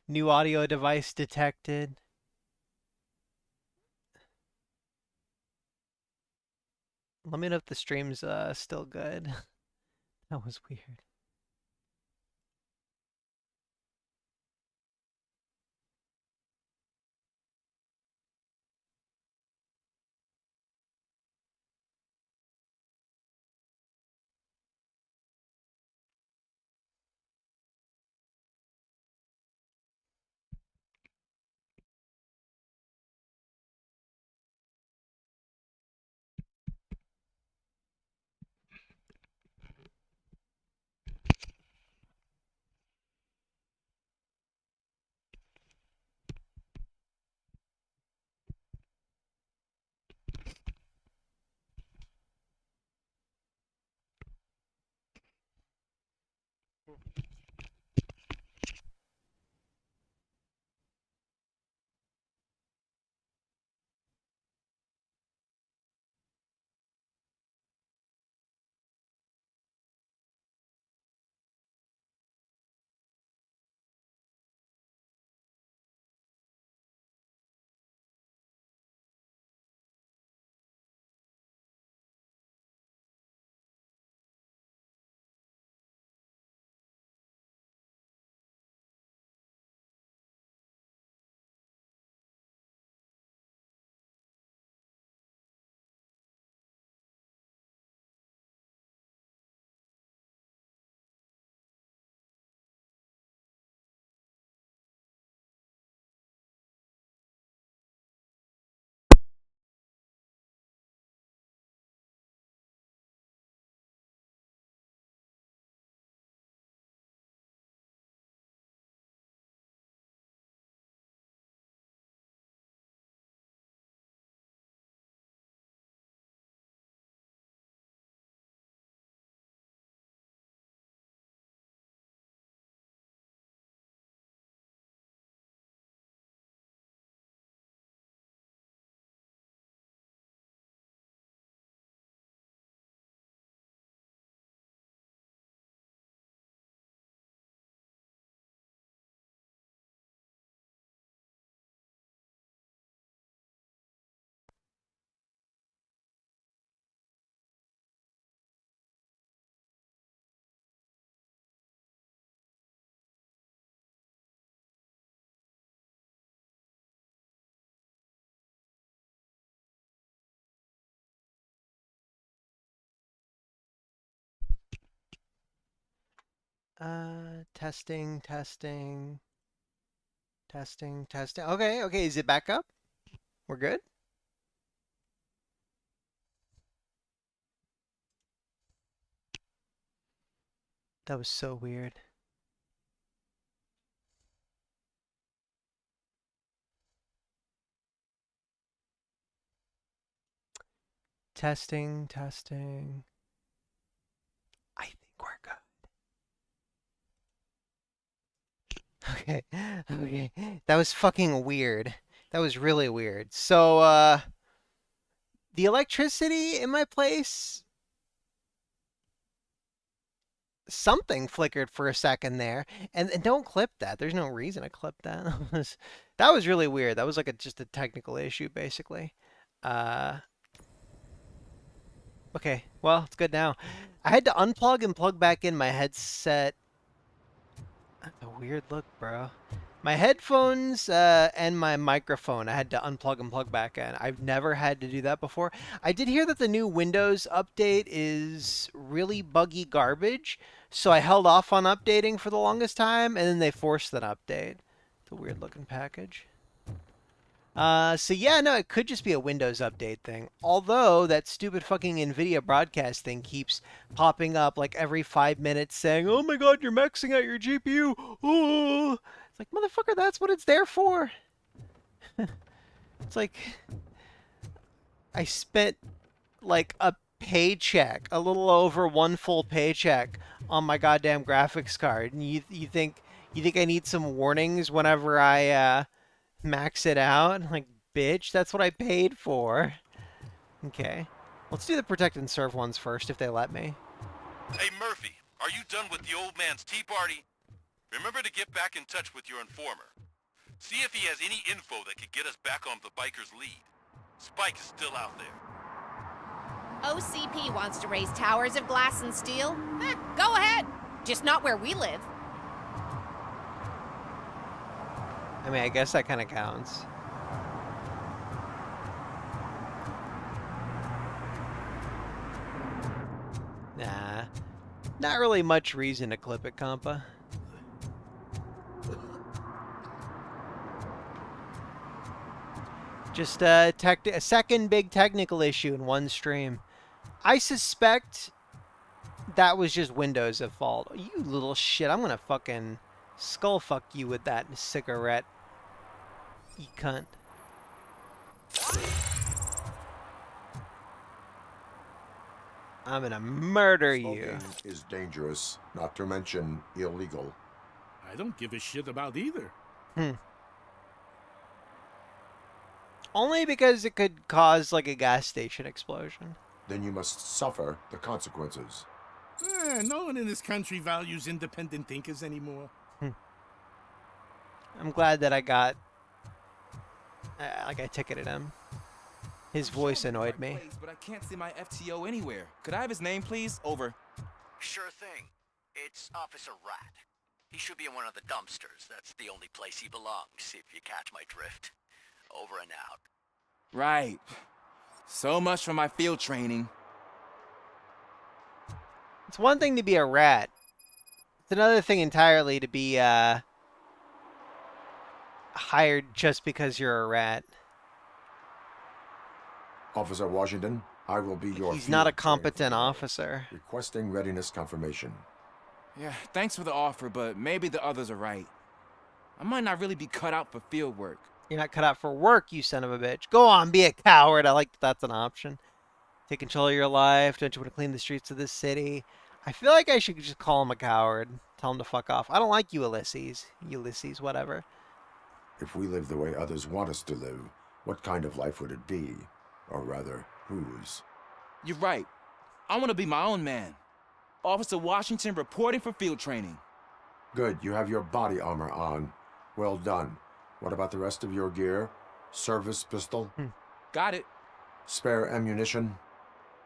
A: new audio device detected. Let me know if the stream's still good. That was weird. Testing, testing, testing, testing. Okay, okay, is it back up? We're good? That was so weird. Testing, testing. I think we're good. Okay, okay. That was fucking weird. That was really weird. So, the electricity in my place, something flickered for a second there. And don't clip that. There's no reason to clip that. That was really weird. That was like just a technical issue, basically. Uh, okay, well, it's good now. I had to unplug and plug back in my headset. That's a weird look, bro. My headphones and my microphone, I had to unplug and plug back in. I've never had to do that before. I did hear that the new Windows update is really buggy garbage, so I held off on updating for the longest time, and then they forced an update. It's a weird looking package. So yeah, no, it could just be a Windows update thing. Although that stupid fucking NVIDIA broadcast thing keeps popping up like every 5 minutes saying, "Oh my God, you're maxing out your GPU." Oh, it's like, motherfucker, that's what it's there for. It's like I spent like a paycheck, a little over one full paycheck on my goddamn graphics card, and you think I need some warnings whenever I max it out? Like, bitch, that's what I paid for. Okay. Let's do the protect and serve ones first, if they let me.
C: Hey, Murphy, are you done with the old man's tea party? Remember to get back in touch with your informer. See if he has any info that could get us back on the biker's lead. Spike is still out there.
U: OCP wants to raise towers of glass and steel? Go ahead. Just not where we live.
A: I mean, I guess that kind of counts. Nah. Not really much reason to clip it, compa. Just a second big technical issue in one stream. I suspect that was just Windows at fault. You little shit, I'm gonna fucking skull fuck you with that cigarette. You cunt. I'm gonna murder you.
B: Smoking is dangerous, not to mention illegal.
V: I don't give a shit about either.
A: Only because it could cause like a gas station explosion.
B: Then you must suffer the consequences.
V: No one in this country values independent thinkers anymore.
A: I'm glad that I got like I ticketed him. His voice annoyed me.
W: But I can't see my FTO anywhere. Could I have his name, please? Over.
X: Sure thing. It's Officer Rat. He should be in one of the dumpsters. That's the only place he belongs, if you catch my drift. Over and out.
W: Right. So much for my field training.
A: It's one thing to be a rat. It's another thing entirely to be hired just because you're a rat.
B: Officer Washington, I will be your
A: He's not a competent officer.
B: Requesting readiness confirmation.
W: Yeah, thanks for the offer, but maybe the others are right. I might not really be cut out for field work.
A: You're not cut out for work, you son of a bitch. Go on, be a coward. I like that that's an option. Take control of your life. Don't you want to clean the streets of this city? I feel like I should just call him a coward. Tell him to fuck off. I don't like you, Ulysses. Ulysses, whatever.
B: If we live the way others want us to live, what kind of life would it be? Or rather, whose?
W: You're right. I want to be my own man. Officer Washington reporting for field training.
B: Good, you have your body armor on. Well done. What about the rest of your gear? Service pistol?
W: Got it.
B: Spare ammunition?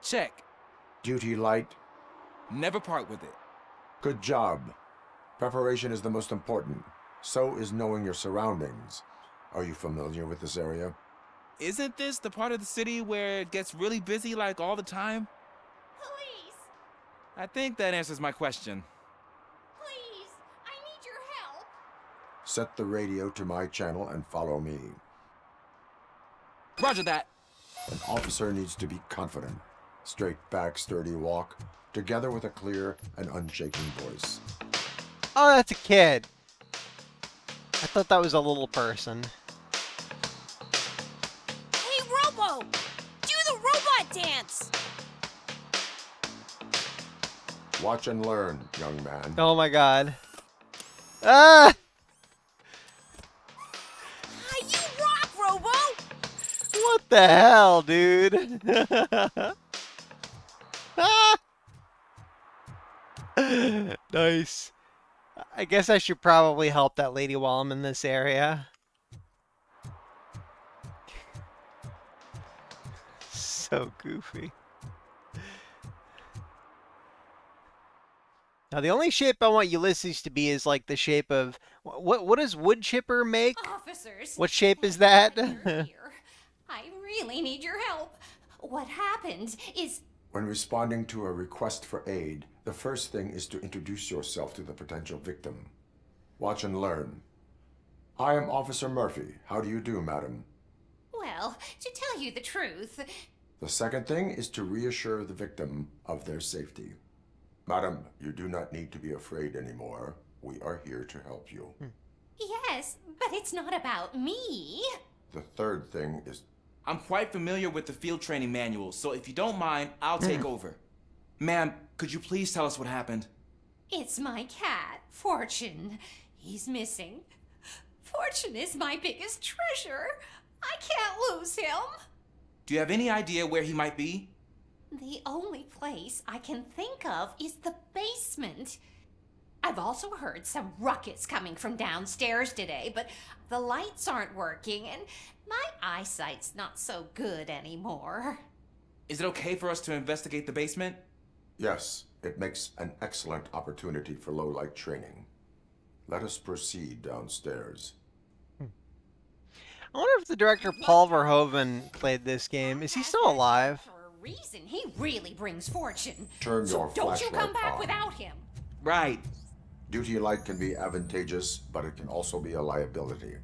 W: Check.
B: Duty light?
W: Never part with it.
B: Good job. Preparation is the most important. So is knowing your surroundings. Are you familiar with this area?
W: Isn't this the part of the city where it gets really busy like all the time?
U: Police!
W: I think that answers my question.
U: Please!
B: Set the radio to my channel and follow me.
W: Roger that.
B: An officer needs to be confident. Straight back, sturdy walk, together with a clear and unshaken voice.
A: Oh, that's a kid. I thought that was a little person.
U: Hey, Robo! Do the robot dance!
B: Watch and learn, young man.
A: Oh my god. Ah!
U: You rock, Robo!
A: What the hell, dude? Ah! Nice. I guess I should probably help that lady while I'm in this area. So goofy. Now the only shape I want Ulysses to be is like the shape of what does wood chipper make?
D: Officers.
A: What shape is that?
D: I really need your help. What happened is...
B: When responding to a request for aid, the first thing is to introduce yourself to the potential victim. Watch and learn. I am Officer Murphy. How do you do, madam?
D: Well, to tell you the truth...
B: The second thing is to reassure the victim of their safety. Madam, you do not need to be afraid anymore. We are here to help you.
D: Yes, but it's not about me.
B: The third thing is...
W: I'm quite familiar with the field training manual, so if you don't mind, I'll take over. Ma'am, could you please tell us what happened?
D: It's my cat, Fortune. He's missing. Fortune is my biggest treasure. I can't lose him.
W: Do you have any idea where he might be?
D: The only place I can think of is the basement. I've also heard some ruckus coming from downstairs today, but the lights aren't working and my eyesight's not so good anymore.
W: Is it okay for us to investigate the basement?
B: Yes, it makes an excellent opportunity for low-light training. Let us proceed downstairs.
A: I wonder if the director Paul Verhoeven played this game. Is he still alive?
D: Reason he really brings fortune.
B: Turn
D: so
B: your
D: don't you come
B: flashlight
D: back
B: on.
D: without him.
W: Right.
B: Duty light can be advantageous, but it can also be a liability.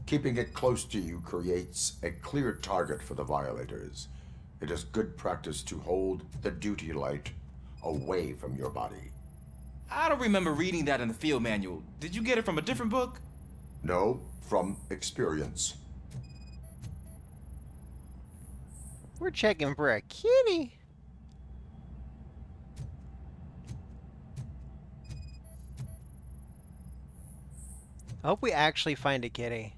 B: Keeping it close to you creates a clear target for the violators. It is good practice to hold the duty light away from your body.
W: I don't remember reading that in the field manual. Did you get it from a different book?
B: No, from experience.
A: We're checking for a kitty. I hope we actually find a kitty.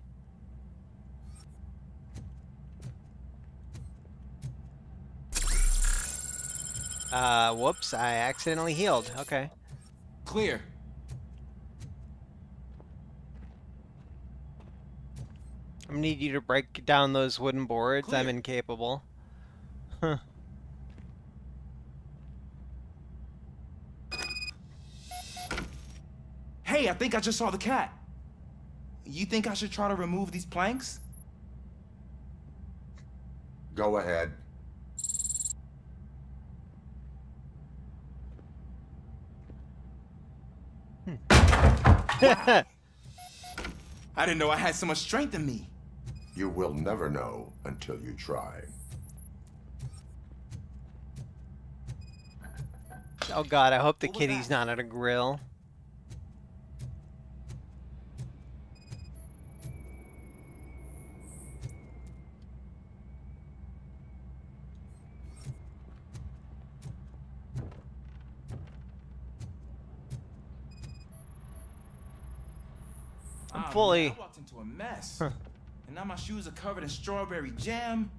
A: Whoops, I accidentally healed. Okay.
W: Clear.
A: I'm gonna need you to break down those wooden boards.
W: Clear.
A: I'm incapable. Huh.
W: Hey, I think I just saw the cat. You think I should try to remove these planks?
B: Go ahead.
W: Wow. I didn't know I had so much strength in me.
B: You will never know until you try.
A: Oh god, I hope the kitty's not at a grill. I'm fully...
W: Man, I walked into a mess. And now my shoes are covered in strawberry jam.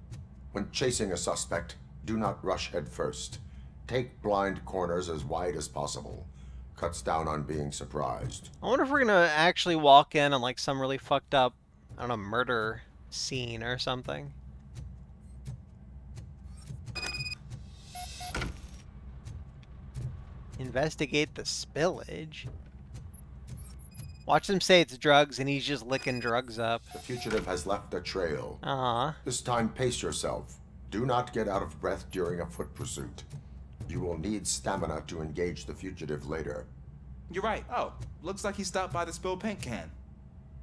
B: When chasing a suspect, do not rush head first. Take blind corners as wide as possible. Cuts down on being surprised.
A: I wonder if we're gonna actually walk in on like some really fucked up, I don't know, murder scene or something. Investigate the spillage. Watch them say it's drugs and he's just licking drugs up.
B: The fugitive has left a trail.
A: Uh-huh.
B: This time, pace yourself. Do not get out of breath during a foot pursuit. You will need stamina to engage the fugitive later.
W: You're right. Oh, looks like he stopped by the spilled paint can.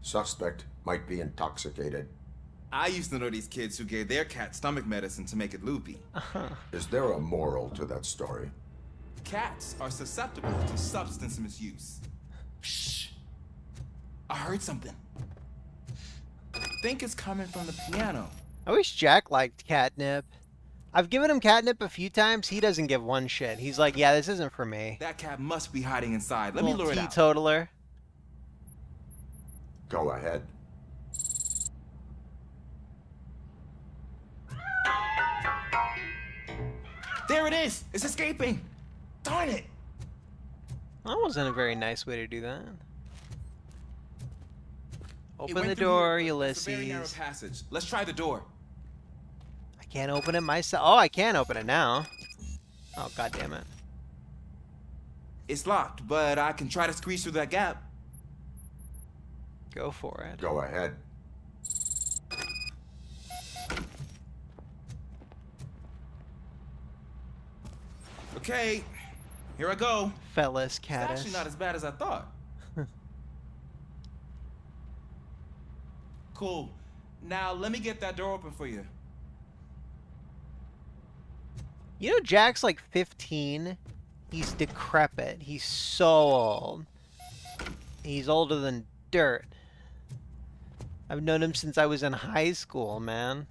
B: Suspect might be intoxicated.
W: I used to know these kids who gave their cat stomach medicine to make it loopy.
B: Is there a moral to that story?
W: Cats are susceptible to substance misuse. Shh. I heard something. I think it's coming from the piano.
A: I wish Jack liked catnip. I've given him catnip a few times. He doesn't give one shit. He's like, yeah, this isn't for me.
W: That cat must be hiding inside. Let me lure it out.
A: Teetotaler.
B: Go ahead.
W: There it is! It's escaping! Darn it!
A: That wasn't a very nice way to do that.
W: It
A: Open
W: went
A: the
W: through
A: door,
W: here, but it's a very narrow
A: Ulysses.
W: passage. Let's try the door.
A: I can't open it myself. Oh, I can open it now. Oh, god damn it.
W: It's locked, but I can try to squeeze through that gap.
A: Go for it.
B: Go ahead.
W: Okay, here I go.
A: Fellas,
W: It's
A: caddis.
W: actually not as bad as I thought. Cool. Now let me get that door open for you.
A: You know, Jack's like 15. He's decrepit. He's so old. He's older than dirt. I've known him since I was in high school, man.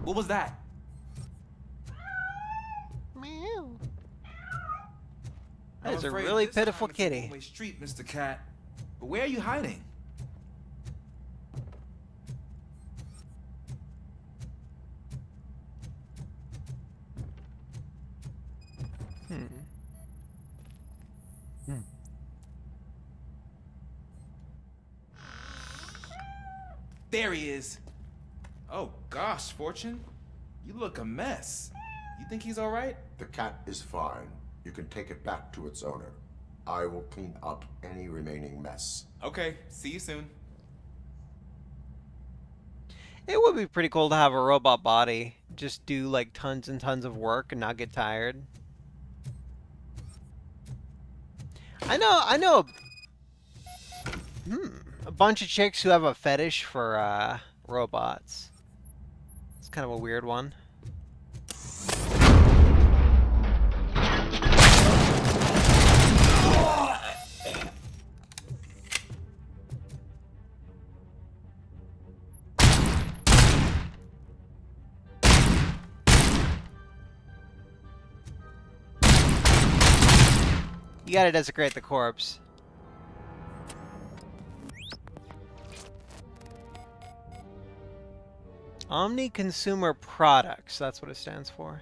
W: What was that?
A: Meow.
W: I'm
A: That is a
W: afraid
A: really
W: this
A: pitiful
W: time it's a
A: kitty.
W: one-way street, Mr. Cat. But where are you hiding? There he is. Oh gosh, Fortune. You look a mess. You think he's all right?
B: The cat is fine. You can take it back to its owner. I will clean up any remaining mess.
W: Okay, see you soon.
A: It would be pretty cool to have a robot body. Just do like tons and tons of work and not get tired. I know a bunch of chicks who have a fetish for robots. It's kind of a weird one. You gotta desecrate the corpse. Omni Consumer Products, that's what it stands for.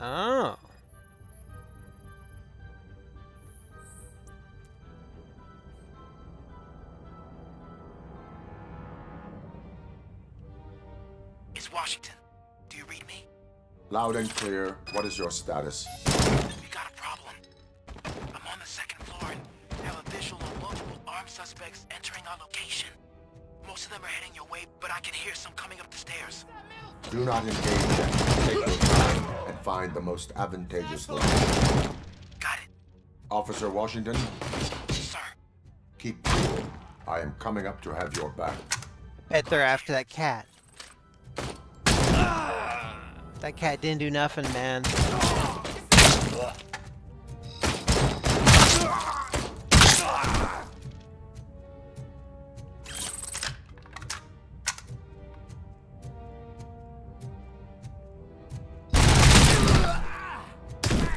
A: Oh.
F: It's Washington. Do you read me?
B: Loud and clear. What is your status?
F: We got a problem. I'm on the second floor and have a visual of multiple armed suspects entering our location. Most of them are heading your way, but I can hear some coming up the stairs.
B: Do not engage them. Take your time and find the most advantageous location.
F: Got it.
B: Officer Washington,
F: Sir.
B: keep cool. I am coming up to have your back.
A: Bet they're after that cat. That cat didn't do nothing, man.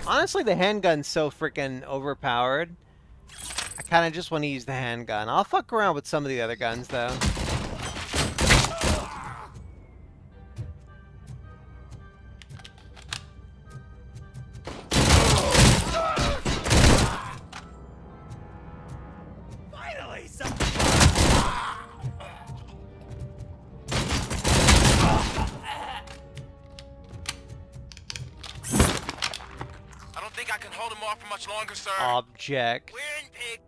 A: Honestly, the handgun's so freaking overpowered. I kind of just want to use the handgun. I'll fuck around with some of the other guns, though.
E: Finally, some.
F: off for much longer, sir.
A: Object.
F: We're in pig.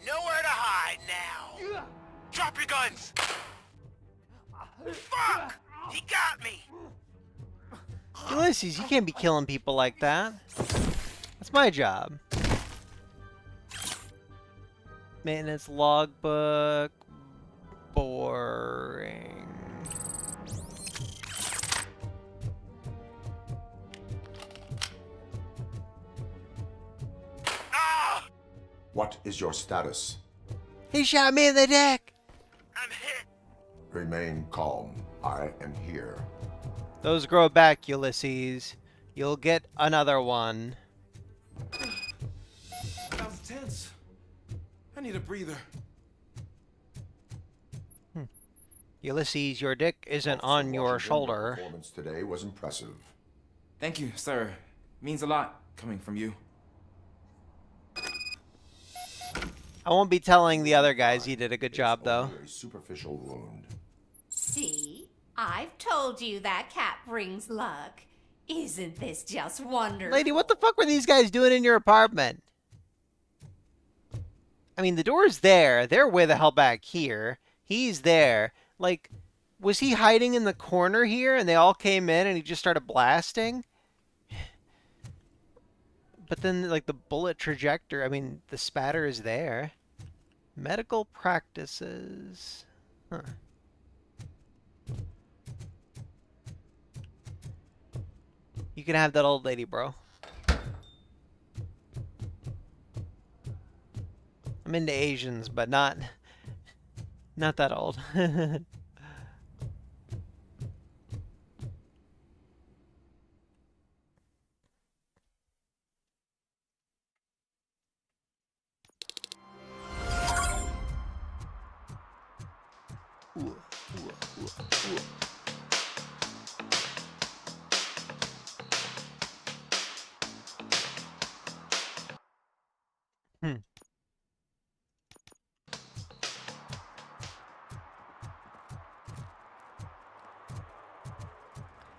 F: Nowhere to hide now. Drop your guns. Fuck! He got me.
A: Ulysses, you can't be killing people like that. That's my job. Maintenance logbook. Boring.
B: What is your status?
A: He shot me in the dick.
F: I'm hit.
B: Remain calm. I am here.
A: Those grow back, Ulysses. You'll get another one.
W: That was tense. I need a breather.
A: Ulysses, your dick isn't on your shoulder.
B: Your performance today was impressive.
W: Thank you, sir. Means a lot coming from you.
A: I won't be telling the other guys you did a good job, though.
B: A superficial wound.
D: See? I've told you that cat brings luck. Isn't this just wonderful?
A: Lady, what the fuck were these guys doing in your apartment? I mean, the door's there. They're way the hell back here. He's there. Like, was he hiding in the corner here and they all came in and he just started blasting? But then, like, the bullet trajectory, I mean, the spatter is there. Medical practices. Huh. You can have that old lady, bro. I'm into Asians, but not that old.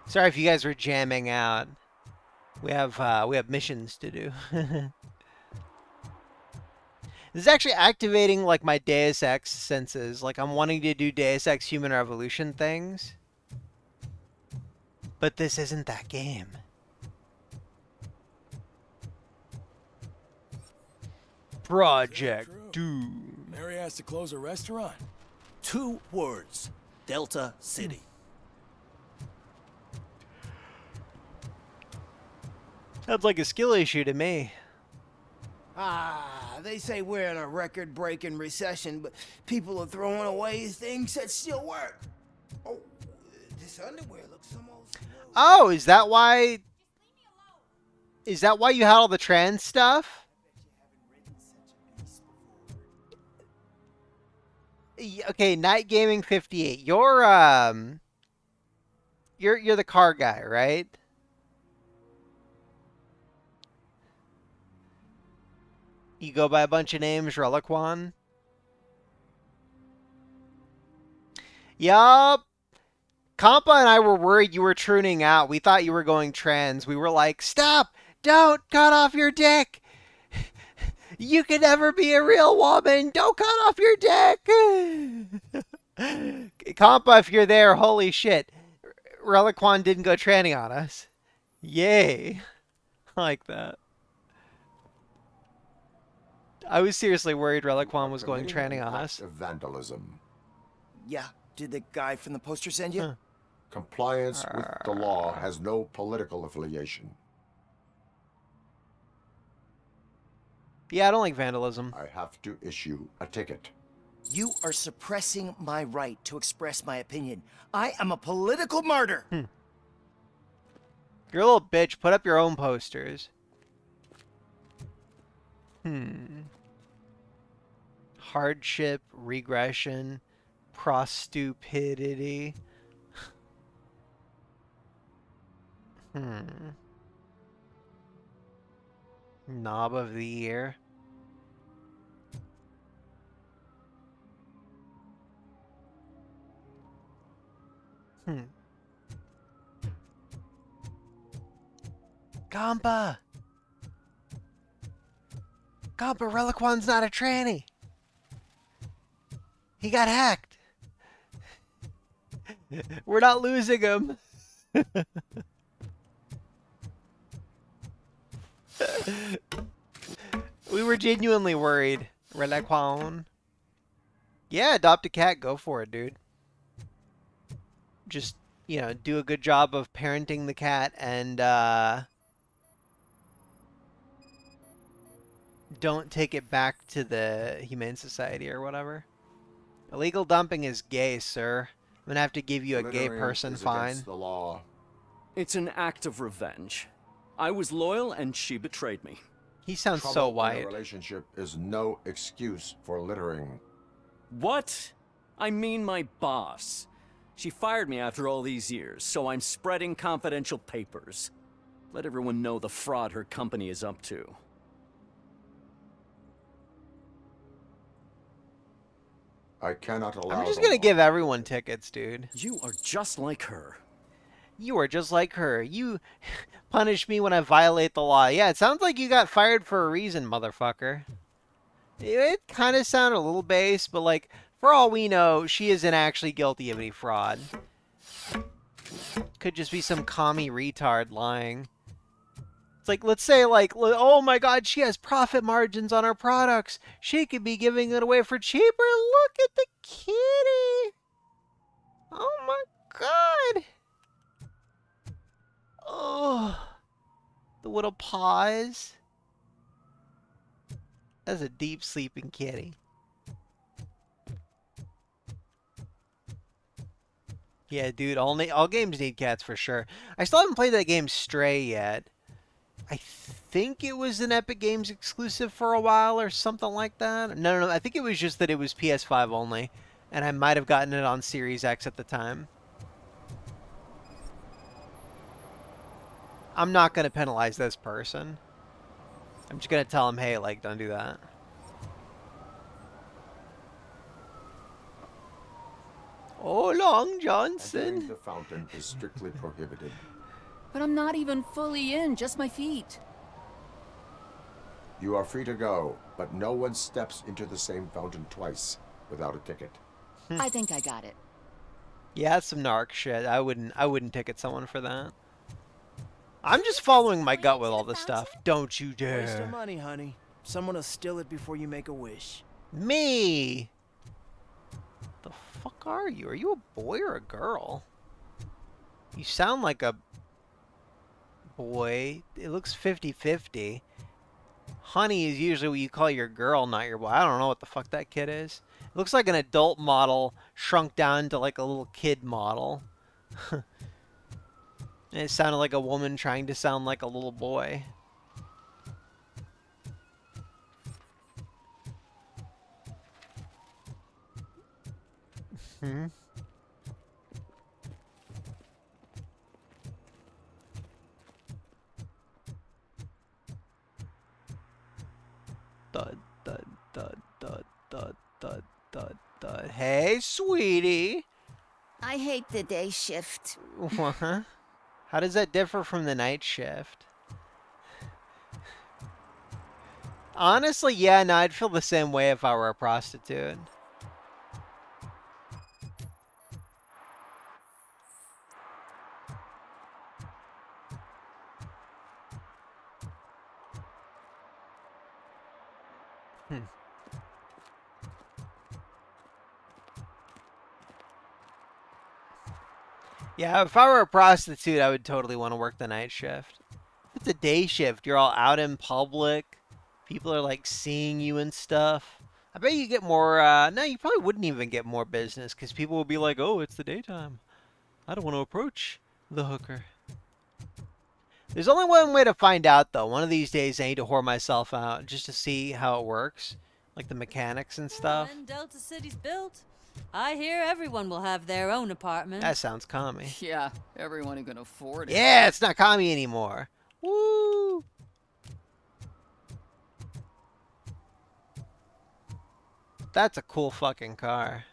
A: Sorry if you guys were jamming out. We have missions to do. This is actually activating like my Deus Ex senses. Like I'm wanting to do Deus Ex Human Revolution things. But this isn't that game. Project Doom.
G: Mary has to close a restaurant. 2 words. Delta City.
A: Sounds like a skill issue to me.
E: They say we're in a record-breaking recession, but people are throwing away things that still work. Oh, this underwear looks almost...
A: Oh, is that why... Is that why you had all the trans stuff? Okay, Night Gaming 58. You're the car guy, right? You go by a bunch of names, Reliquan? Yup. Compa and I were worried you were tuning out. We thought you were going trans. We were like, stop! Don't cut off your dick! You can never be a real woman! Don't cut off your dick! Compa, if you're there, holy shit. Reliquan didn't go tranny on us. Yay. I like that. I was seriously worried Reliquan was going tranny on us.
B: Of vandalism.
G: Yeah, did the guy from the poster send you?
A: Huh.
B: Compliance with the law has no political affiliation.
A: Yeah, I don't like vandalism.
B: I have to issue a ticket.
G: You are suppressing my right to express my opinion. I am a political martyr.
A: You're a little bitch. Put up your own posters. Hardship, regression, prostupidity. Knob of the year. Compa! God, but Reliquan's not a tranny. He got hacked. We're not losing him. We were genuinely worried. Reliquan. Yeah, adopt a cat. Go for it, dude. Just, you know, do a good job of parenting the cat and, don't take it back to the Humane Society or whatever. Illegal dumping is gay, sir. I'm gonna have to give you a gay
B: Littering
A: person
B: is
A: fine.
B: against the law.
I: It's an act of revenge. I was loyal and she betrayed me.
A: He sounds
B: Trouble
A: so
B: in
A: white.
B: a relationship is no excuse for littering.
I: What? I mean my boss. She fired me after all these years, so I'm spreading confidential papers. Let everyone know the fraud her company is up to.
B: I cannot allow
A: I'm just
B: the
A: gonna
B: law.
A: give everyone tickets, dude.
I: You are just like her.
A: You are just like her. You punish me when I violate the law. Yeah, it sounds like you got fired for a reason, motherfucker. It kind of sounded a little base, but like, for all we know, she isn't actually guilty of any fraud. Could just be some commie retard lying. It's like, let's say, like, oh my god, she has profit margins on her products. She could be giving it away for cheaper. Look at the kitty. Oh my god. Oh, the little paws. That's a deep sleeping kitty. Yeah, dude, all games need cats for sure. I still haven't played that game Stray yet. I think it was an Epic Games exclusive for a while or something like that. No, I think it was just that it was PS5 only, and I might have gotten it on Series X at the time. I'm not going to penalize this person. I'm just going to tell him, hey, like, don't do that. Oh, Long Johnson.
B: Entering the fountain is strictly prohibited.
S: But I'm not even fully in, just my feet.
B: You are free to go, but no one steps into the same fountain twice without a ticket.
S: I think I got it.
A: Yeah, that's some narc shit. I wouldn't ticket someone for that. I'm just following my gut with all this stuff. Don't you
E: Waste of
A: dare.
E: money, honey. Someone will steal it before you make a wish.
A: Me! The fuck are you? Are you a boy or a girl? You sound like a boy. It looks 50-50. Honey is usually what you call your girl, not your boy. I don't know what the fuck that kid is. It looks like an adult model shrunk down to like a little kid model. And it sounded like a woman trying to sound like a little boy. Hmm. Thud, thud, thud, thud, thud, thud, thud, thud. Hey, sweetie.
L: I hate the day shift.
A: What? How does that differ from the night shift? Honestly, yeah, no, I'd feel the same way if I were a prostitute. Yeah, if I were a prostitute, I would totally want to work the night shift. If it's a day shift, you're all out in public. People are like seeing you and stuff. I bet you get more, no, you probably wouldn't even get more business because people will be like, oh, it's the daytime. I don't want to approach the hooker. There's only one way to find out, though. One of these days, I need to whore myself out just to see how it works. Like the mechanics and stuff.
O: When Delta City's built, I hear everyone will have their own apartment.
A: That sounds commie.
S: Yeah, everyone who can afford it.
A: Yeah, it's not commie anymore. Woo! That's a cool fucking car.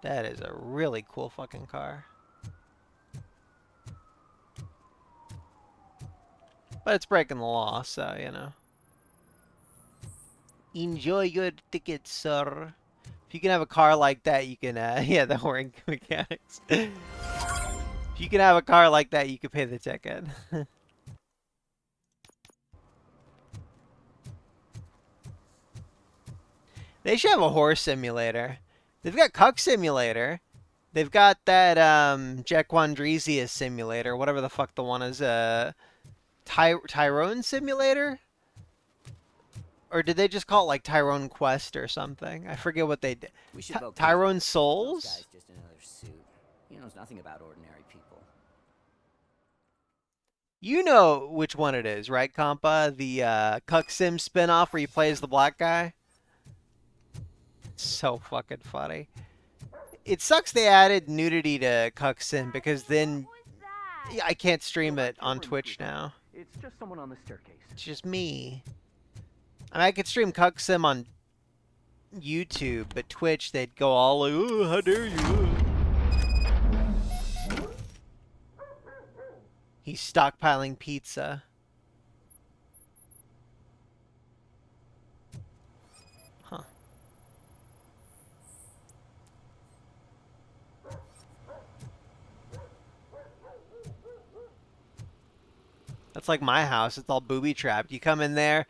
A: That is a really cool fucking car. But it's breaking the law, so, you know. Enjoy your ticket, sir. If you can have a car like that, you can, yeah, the Horn Mechanics. If you can have a car like that, you can pay the ticket. They should have a horse simulator. They've got Cuck Simulator. They've got that, Jack Wandrezius simulator, whatever the fuck the one is, Tyrone Simulator? Or did they just call it like Tyrone Quest or something? I forget what they did.
M: We should vote
A: Tyrone
M: This
A: Souls?
M: guy's just another suit. He knows nothing about ordinary people.
A: You know which one it is, right, Compa? The Cuck Sim spinoff where you play as the black guy? So fucking funny. It sucks they added nudity to Cuck Sim because then I can't stream it on Twitch now.
I: It's just someone on the staircase.
A: It's just me. I mean, I could stream Cuck Sim on YouTube, but Twitch, they'd go all like, oh, how dare you. He's stockpiling pizza. Huh. That's like my house. It's all booby-trapped. You come in there,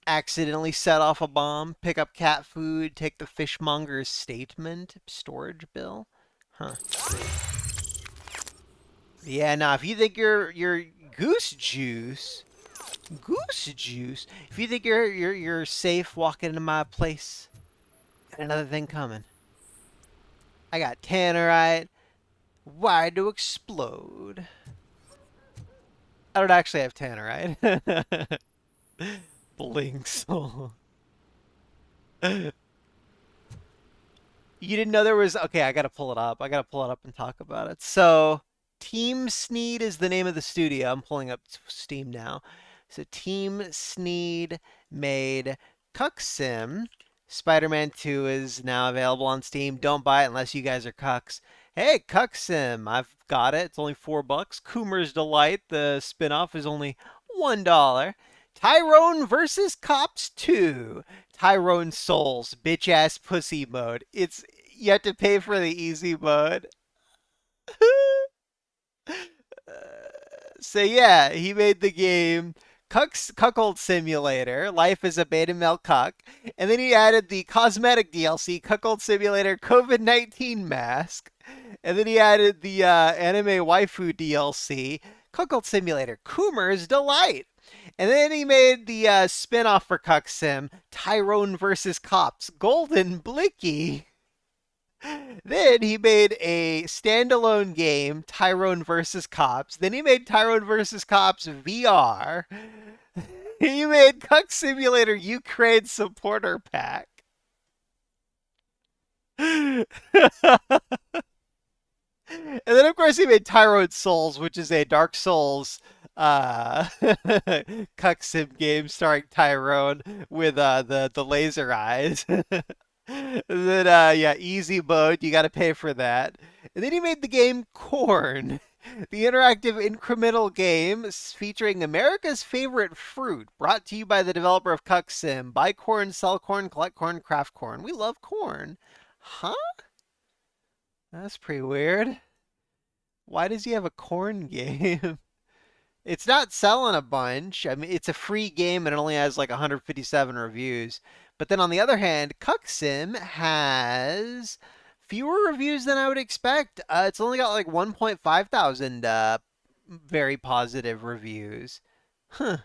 A: accidentally set off a bomb, pick up cat food, take the fishmonger's statement, storage bill. Huh. Yeah, now if you think you're goose juice, if you think you're safe walking into my place, got another thing coming. I got tannerite, wired to explode. I don't actually have tannerite. Blink soul. You didn't know there was... Okay, I gotta pull it up. I gotta pull it up and talk about it. So, Team Sneed is the name of the studio. I'm pulling up Steam now. So, Team Sneed made Cuck Sim. Spider-Man 2 is now available on Steam. Don't buy it unless you guys are cucks. Hey, Cuck Sim, I've got it. It's only $4. Coomer's Delight, the spin-off, is only $1. Tyrone versus Cops 2. Tyrone Souls, bitch-ass pussy mode. It's... You have to pay for the easy mode. So yeah, he made the game Cuckold Simulator, Life as a Beta Male Cuck, and then he added the cosmetic DLC, Cuckold Simulator COVID-19 Mask, and then he added the anime waifu DLC, Cuckold Simulator Coomer's Delight. And then he made the spin-off for Cuck Sim, Tyrone vs. Cops, Golden Blicky. Then he made a standalone game, Tyrone vs. Cops. Then he made Tyrone vs. Cops VR. He made Cuck Simulator Ukraine Supporter Pack. And then, of course, he made Tyrone Souls, which is a Dark Souls Cuck Sim game starring Tyrone with the laser eyes. And then, yeah, easy mode, you gotta pay for that. And then he made the game Corn, the interactive incremental game featuring America's favorite fruit, brought to you by the developer of Cuck Sim. Buy corn, sell corn, collect corn, craft corn. We love corn. Huh? That's pretty weird. Why does he have a corn game? It's not selling a bunch. I mean, it's a free game and it only has like 157 reviews. But then on the other hand, Cuck Sim has fewer reviews than I would expect. It's only got like 1.5 thousand very positive reviews. Huh.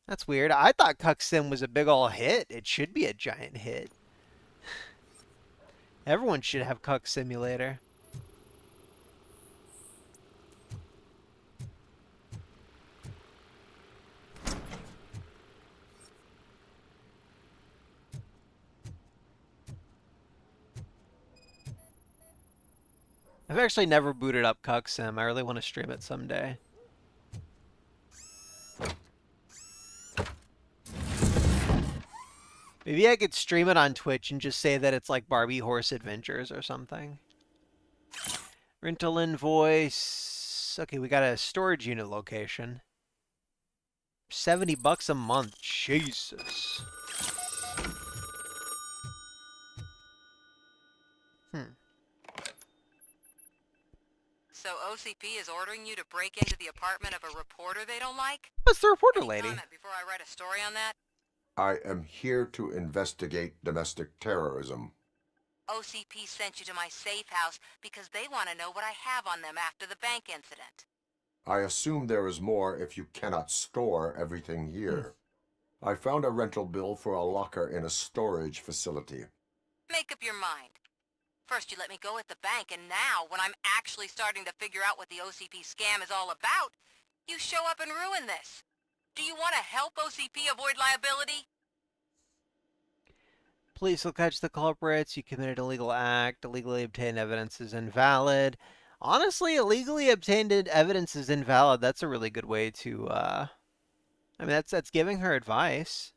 A: That's weird. I thought Cuck Sim was a big ol' hit. It should be a giant hit. Everyone should have Cuck Simulator. I've actually never booted up Cuck Sim. I really want to stream it someday. Maybe I could stream it on Twitch and just say that it's like Barbie Horse Adventures or something. Rental invoice. Okay, we got a storage unit location. $70 a month. Jesus.
H: OCP is ordering you to break into the apartment of a reporter they don't like?
A: What's the reporter
H: Any
A: lady?
H: comment before I write a story on that?
B: I am here to investigate domestic terrorism.
H: OCP sent you to my safe house because they want to know what I have on them after the bank incident.
B: I assume there is more if you cannot store everything here. I found a rental bill for a locker in a storage facility.
H: Make up your mind. First you let me go at the bank, and now, when I'm actually starting to figure out what the OCP scam is all about, you show up and ruin this. Do you want to help OCP avoid liability?
A: Police will catch the culprits. You committed a illegal act. Illegally obtained evidence is invalid. Honestly, illegally obtained evidence is invalid. That's a really good way to, I mean, that's giving her advice.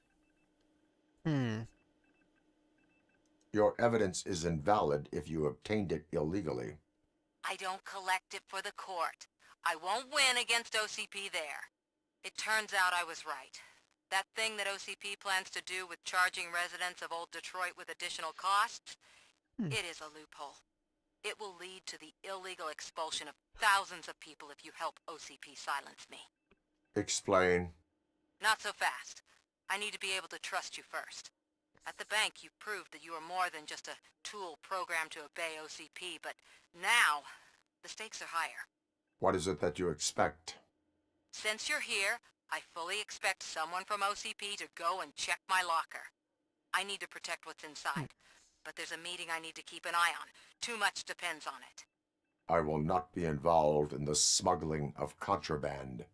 B: Your evidence is invalid if you obtained it illegally.
H: I don't collect it for the court. I won't win against OCP there. It turns out I was right. That thing that OCP plans to do with charging residents of Old Detroit with additional costs, it is a loophole. It will lead to the illegal expulsion of thousands of people if you help OCP silence me.
B: Explain.
H: Not so fast. I need to be able to trust you first. At the bank, you proved that you are more than just a tool programmed to obey OCP, but now, the stakes are higher.
B: What is it that you expect?
H: Since you're here, I fully expect someone from OCP to go and check my locker. I need to protect what's inside, but there's a meeting I need to keep an eye on. Too much depends on it.
B: I will not be involved in the smuggling of contraband.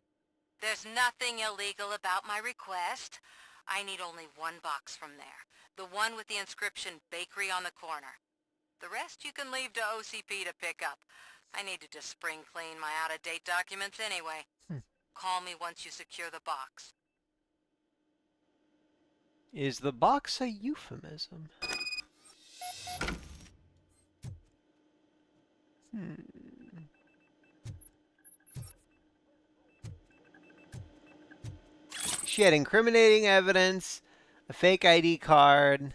H: There's nothing illegal about my request. I need only one box from there. The one with the inscription Bakery on the corner. The rest you can leave to OCP to pick up. I need to just spring clean my out-of-date documents anyway. Call me once you secure the box.
A: Is the box a euphemism? She had incriminating evidence, a fake ID card.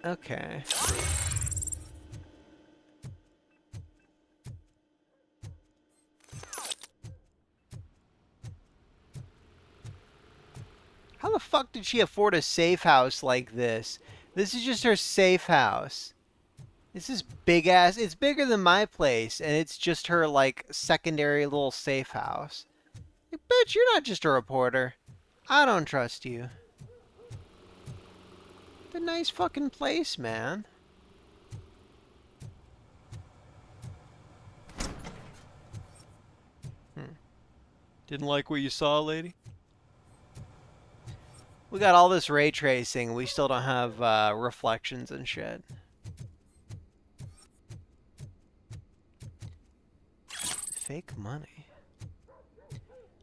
A: Okay. How the fuck did she afford a safe house like this? This is just her safe house. This is big ass. It's bigger than my place, and it's just her, like, secondary little safe house. Like, bitch, you're not just a reporter. I don't trust you. It's a nice fucking place, man. Didn't like what you saw, lady? We got all this ray tracing. We still don't have reflections and shit. Fake money.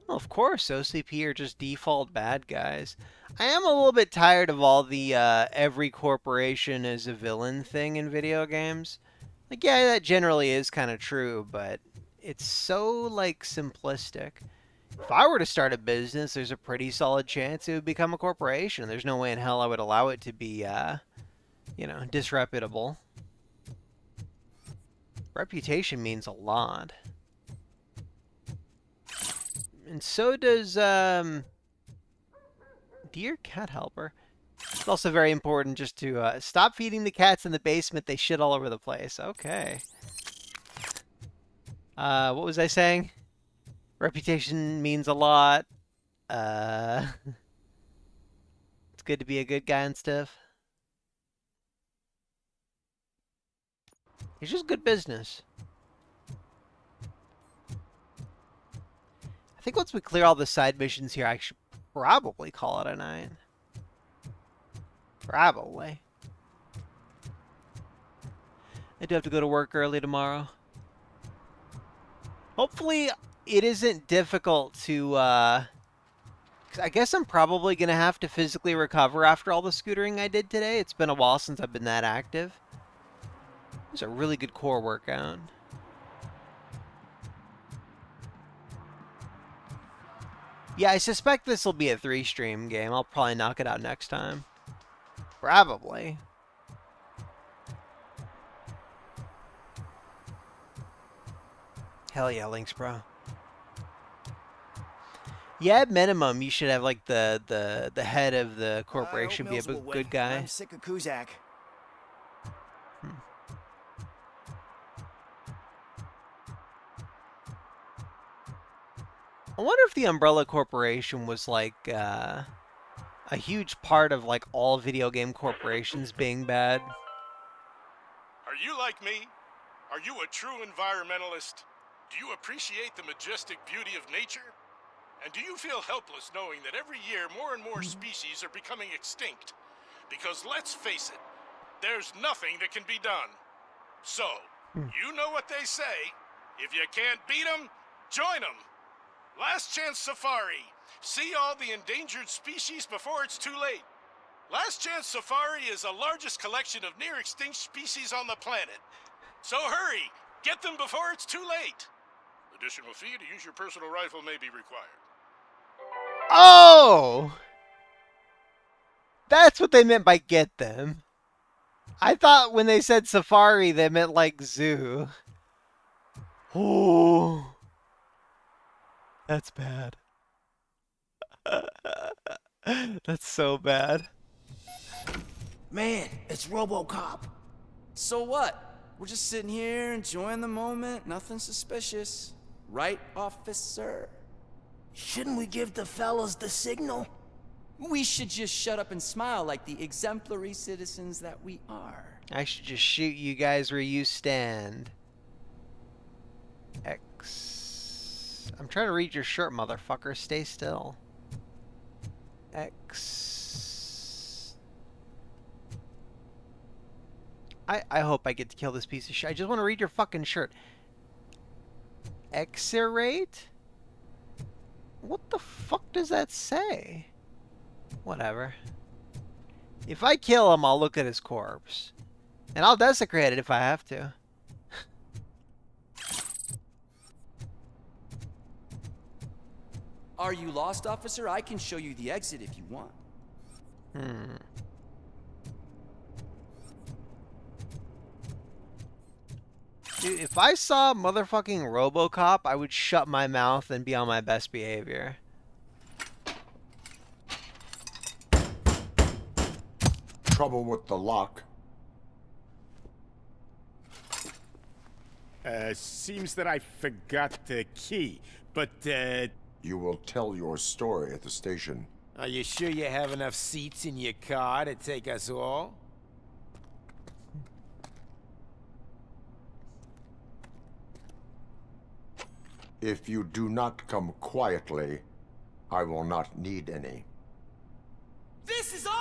A: Well, of course, OCP are just default bad guys. I am a little bit tired of all the every corporation is a villain thing in video games. Like, yeah, that generally is kind of true, but it's so, like, simplistic. If I were to start a business, there's a pretty solid chance it would become a corporation. There's no way in hell I would allow it to be, you know, disreputable. Reputation means a lot. And so does, Dear Cat Helper. It's also very important just to, stop feeding the cats in the basement. They shit all over the place. Okay. What was I saying? Reputation means a lot. It's good to be a good guy and stuff. It's just good business. I think once we clear all the side missions here, I should probably call it a night. Probably. I do have to go to work early tomorrow. Hopefully it isn't difficult to, 'cause I guess I'm probably going to have to physically recover after all the scootering I did today. It's been a while since I've been that active. It was a really good core workout. Yeah, I suspect this will be a 3-stream game. I'll probably knock it out next time. Probably. Hell yeah, Lynx, bro. Yeah, at minimum, you should have like the head of the corporation be a good guy.
G: I'm sick of Kuzak.
A: I wonder if the Umbrella Corporation was like a huge part of like all video game corporations being bad.
V: Are you like me? Are you a true environmentalist? Do you appreciate the majestic beauty of nature? And do you feel helpless knowing that every year more and more species are becoming extinct? Because let's face it, there's nothing that can be done. So, you know what they say. If you can't beat 'em, join 'em. Last Chance Safari. See all the endangered species before it's too late. Last Chance Safari is the largest collection of near-extinct species on the planet. So hurry, get them before it's too late. Additional fee to use your personal rifle may be required.
A: Oh! That's what they meant by get them. I thought when they said safari, they meant like zoo. Oh. That's bad. That's so bad.
E: Man, it's RoboCop.
M: So what? We're just sitting here enjoying the moment. Nothing suspicious. Right, officer?
E: Shouldn't we give the fellas the signal?
M: We should just shut up and smile like the exemplary citizens that we are.
A: I should just shoot you guys where you stand. X. I'm trying to read your shirt, motherfucker. Stay still. X. I hope I get to kill this piece of shit. I just want to read your fucking shirt. Exerate? What the fuck does that say? Whatever. If I kill him, I'll look at his corpse. And I'll desecrate it if I have to.
M: Are you lost, officer? I can show you the exit if you want.
A: Dude, if I saw motherfucking RoboCop, I would shut my mouth and be on my best behavior.
B: Trouble with the lock?
V: Seems that I forgot the key, but,
B: You will tell your story at the station.
N: Are you sure you have enough seats in your car to take us all?
B: If you do not come quietly, I will not need any.
N: This is our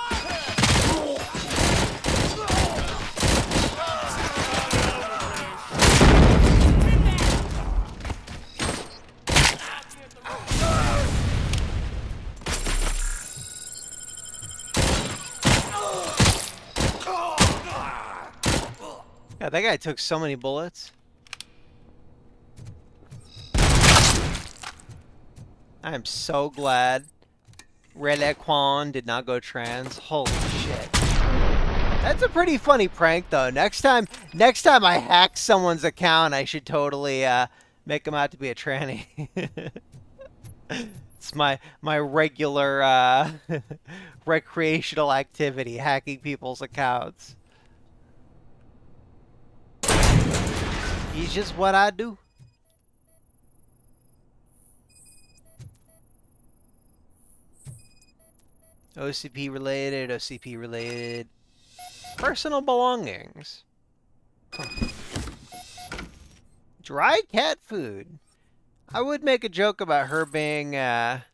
A: God, that guy took so many bullets. I am so glad Reliquan did not go trans. Holy shit. That's a pretty funny prank, though. Next time I hack someone's account, I should totally make them out to be a tranny. It's my regular recreational activity, hacking people's accounts. It's just what I do. OCP related. Personal belongings. Dry cat food. I would make a joke about her being a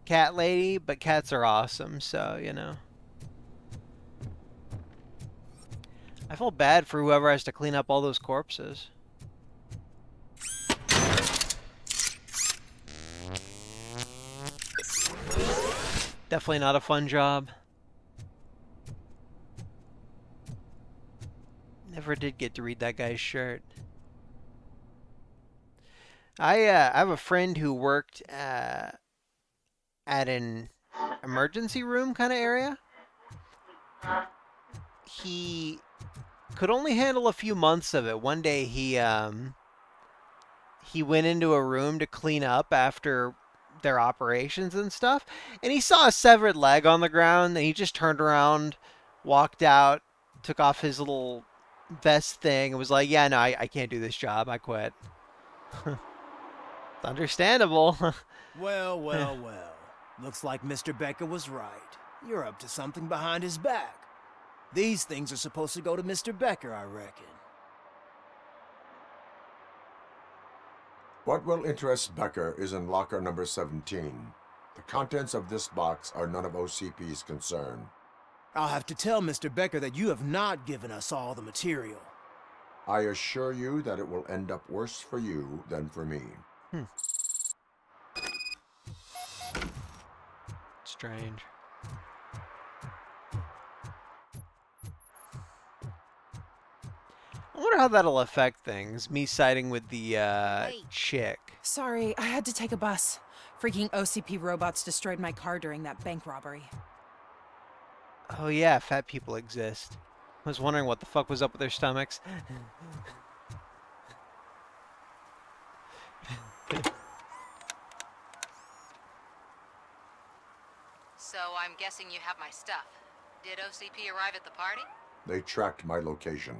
A: cat lady, but cats are awesome, so, you know. I feel bad for whoever has to clean up all those corpses. Definitely not a fun job. Never did get to read that guy's shirt. I have a friend who worked at an emergency room kind of area. He could only handle a few months of it. One day he he went into a room to clean up after their operations and stuff, and he saw a severed leg on the ground, and he just turned around, walked out, took off his little vest thing, and was like, yeah, no, I can't do this job. I quit. It's understandable.
E: Well, well, well. Looks like Mr. Becker was right. You're up to something behind his back. These things are supposed to go to Mr. Becker, I reckon.
B: What will interest Becker is in locker number 17. The contents of this box are none of OCP's concern.
E: I'll have to tell Mr. Becker that you have not given us all the material.
B: I assure you that it will end up worse for you than for me.
A: Strange. I wonder how that'll affect things, me siding with the chick.
J: Sorry, I had to take a bus. Freaking OCP robots destroyed my car during that bank robbery.
A: Oh yeah, fat people exist. I was wondering what the fuck was up with their stomachs.
H: So I'm guessing you have my stuff. Did OCP arrive at the party?
B: They tracked my location.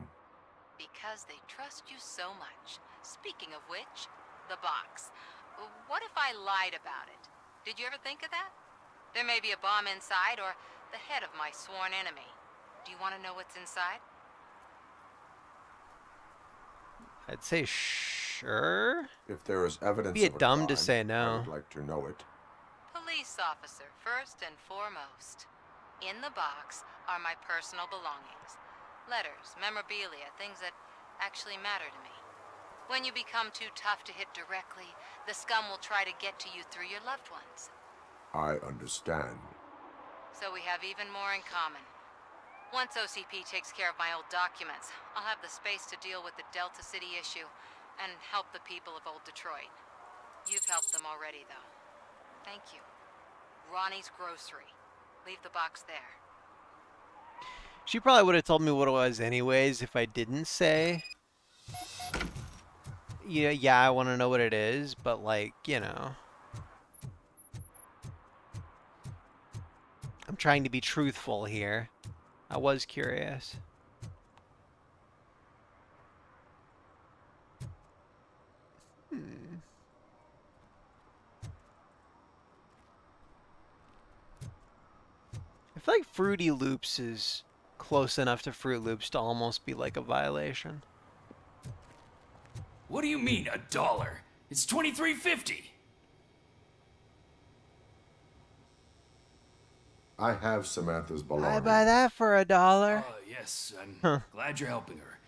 H: Because they trust you so much. Speaking of which, the box. What if I lied about it? Did you ever think of that? There may be a bomb inside or the head of my sworn enemy. Do you want to know what's inside?
A: I'd say sure.
B: If there is evidence
A: Be
B: of a
A: dumb
B: crime,
A: to say
B: I
A: no.
B: would like to know it.
H: Police officer, first and foremost. In the box are my personal belongings. Letters, memorabilia, things that actually matter to me. When you become too tough to hit directly, the scum will try to get to you through your loved ones.
B: I understand.
H: So we have even more in common. Once OCP takes care of my old documents, I'll have the space to deal with the Delta City issue and help the people of Old Detroit. You've helped them already, though. Thank you. Ronnie's Grocery. Leave the box there.
A: She probably would have told me what it was anyways if I didn't say. Yeah, I want to know what it is, but like, you know. I'm trying to be truthful here. I was curious. I feel like Fruity Loops is close enough to Fruit Loops to almost be like a violation.
P: What do you mean, $1? It's $23.50.
B: I have Samantha's
A: I
B: belongings.
A: buy that for $1.
P: Yes, I'm glad you're helping her.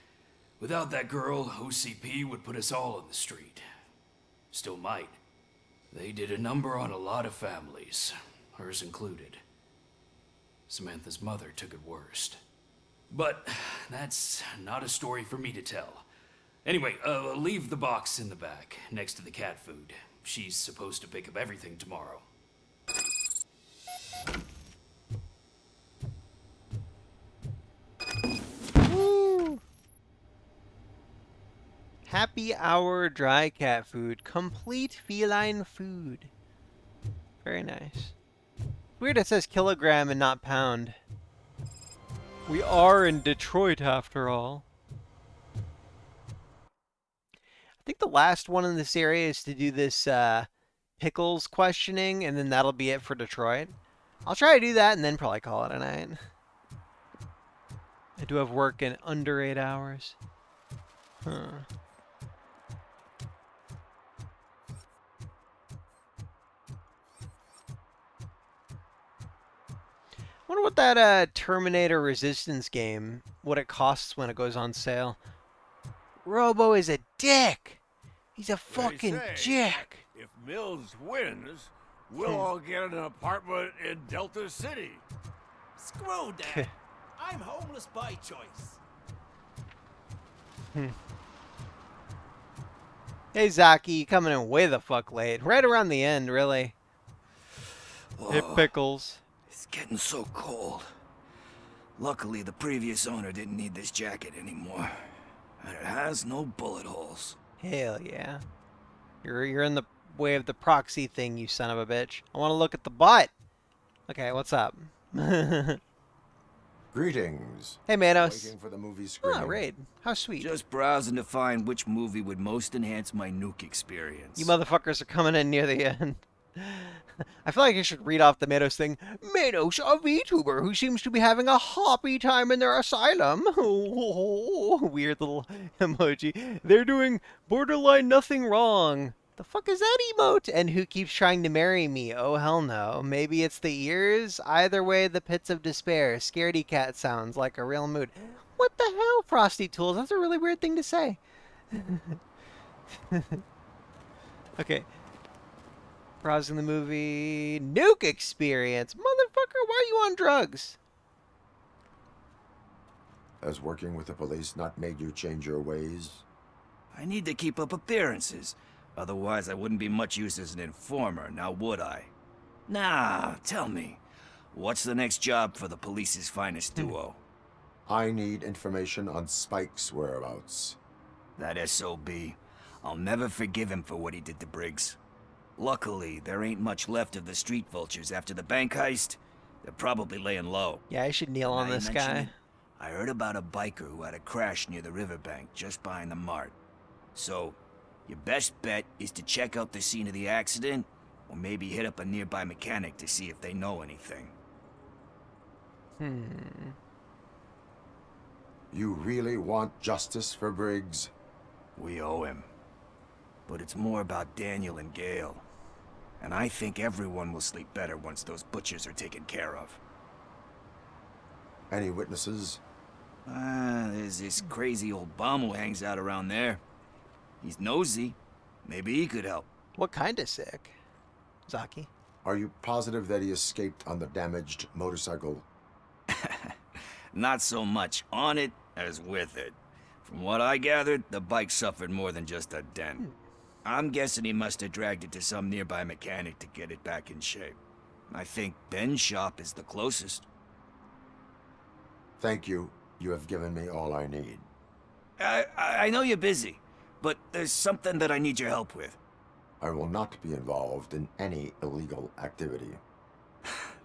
P: Without that girl, OCP would put us all on the street. Still might. They did a number on a lot of families, hers included. Samantha's mother took it worst. But that's not a story for me to tell. Anyway, leave the box in the back, next to the cat food. She's supposed to pick up everything tomorrow.
A: Woo! Happy Hour dry cat food. Complete feline food. Very nice. Weird it says kilogram and not pound. We are in Detroit after all. I think the last one in this area is to do this pickles questioning, and then that'll be it for Detroit. I'll try to do that and then probably call it a night. I do have work in under 8 hours. Huh. I wonder what that Terminator Resistance game, what it costs when it goes on sale. Robo is a dick. He's a fucking dick.
Q: If Mills wins, we'll all get an apartment in Delta City.
E: Screw that. I'm homeless by choice.
A: Hey, Zaki, you coming in way the fuck late. Right around the end, really. Hey, Pickles.
G: It's getting so cold. Luckily, the previous owner didn't need this jacket anymore. And it has no bullet holes.
A: Hell yeah. You're in the way of the proxy thing, you son of a bitch. I want to look at the butt. Okay, what's up?
B: Greetings.
A: Hey, Manos.
B: Waiting for the movie screening.
A: Oh, Raid. How sweet.
C: Just browsing to find which movie would most enhance my nuke experience.
A: You motherfuckers are coming in near the end. I feel like I should read off the Manos thing. Manos, a VTuber who seems to be having a happy time in their asylum. Weird little emoji. They're doing borderline nothing wrong. The fuck is that emote? And who keeps trying to marry me? Oh, hell no. Maybe it's the ears? Either way, the pits of despair. Scaredy cat sounds like a real mood. What the hell, Frosty Tools? That's a really weird thing to say. Okay. Browsing the movie. Nuke experience. Motherfucker, why are you on drugs?
B: Has working with the police not made you change your ways?
C: I need to keep up appearances. Otherwise, I wouldn't be much use as an informer, now would I? Nah, tell me. What's the next job for the police's finest duo?
B: I need information on Spike's whereabouts.
C: That SOB. I'll never forgive him for what he did to Briggs. Luckily, there ain't much left of the street vultures after the bank heist. They're probably laying low.
A: Yeah, I should kneel on
C: Now you
A: this
C: mention
A: guy.
C: it, I heard about a biker who had a crash near the riverbank just behind the mart. So, your best bet is to check out the scene of the accident, or maybe hit up a nearby mechanic to see if they know anything.
B: You really want justice for Briggs?
C: We owe him. But it's more about Daniel and Gale. And I think everyone will sleep better once those butchers are taken care of.
B: Any witnesses?
C: There's this crazy old bum who hangs out around there. He's nosy. Maybe he could help.
A: What kind of sick? Zaki?
B: Are you positive that he escaped on the damaged motorcycle?
C: Not so much on it as with it. From what I gathered, the bike suffered more than just a dent. I'm guessing he must have dragged it to some nearby mechanic to get it back in shape. I think Ben's shop is the closest.
B: Thank you. You have given me all I need.
C: I know you're busy, but there's something that I need your help with.
B: I will not be involved in any illegal activity.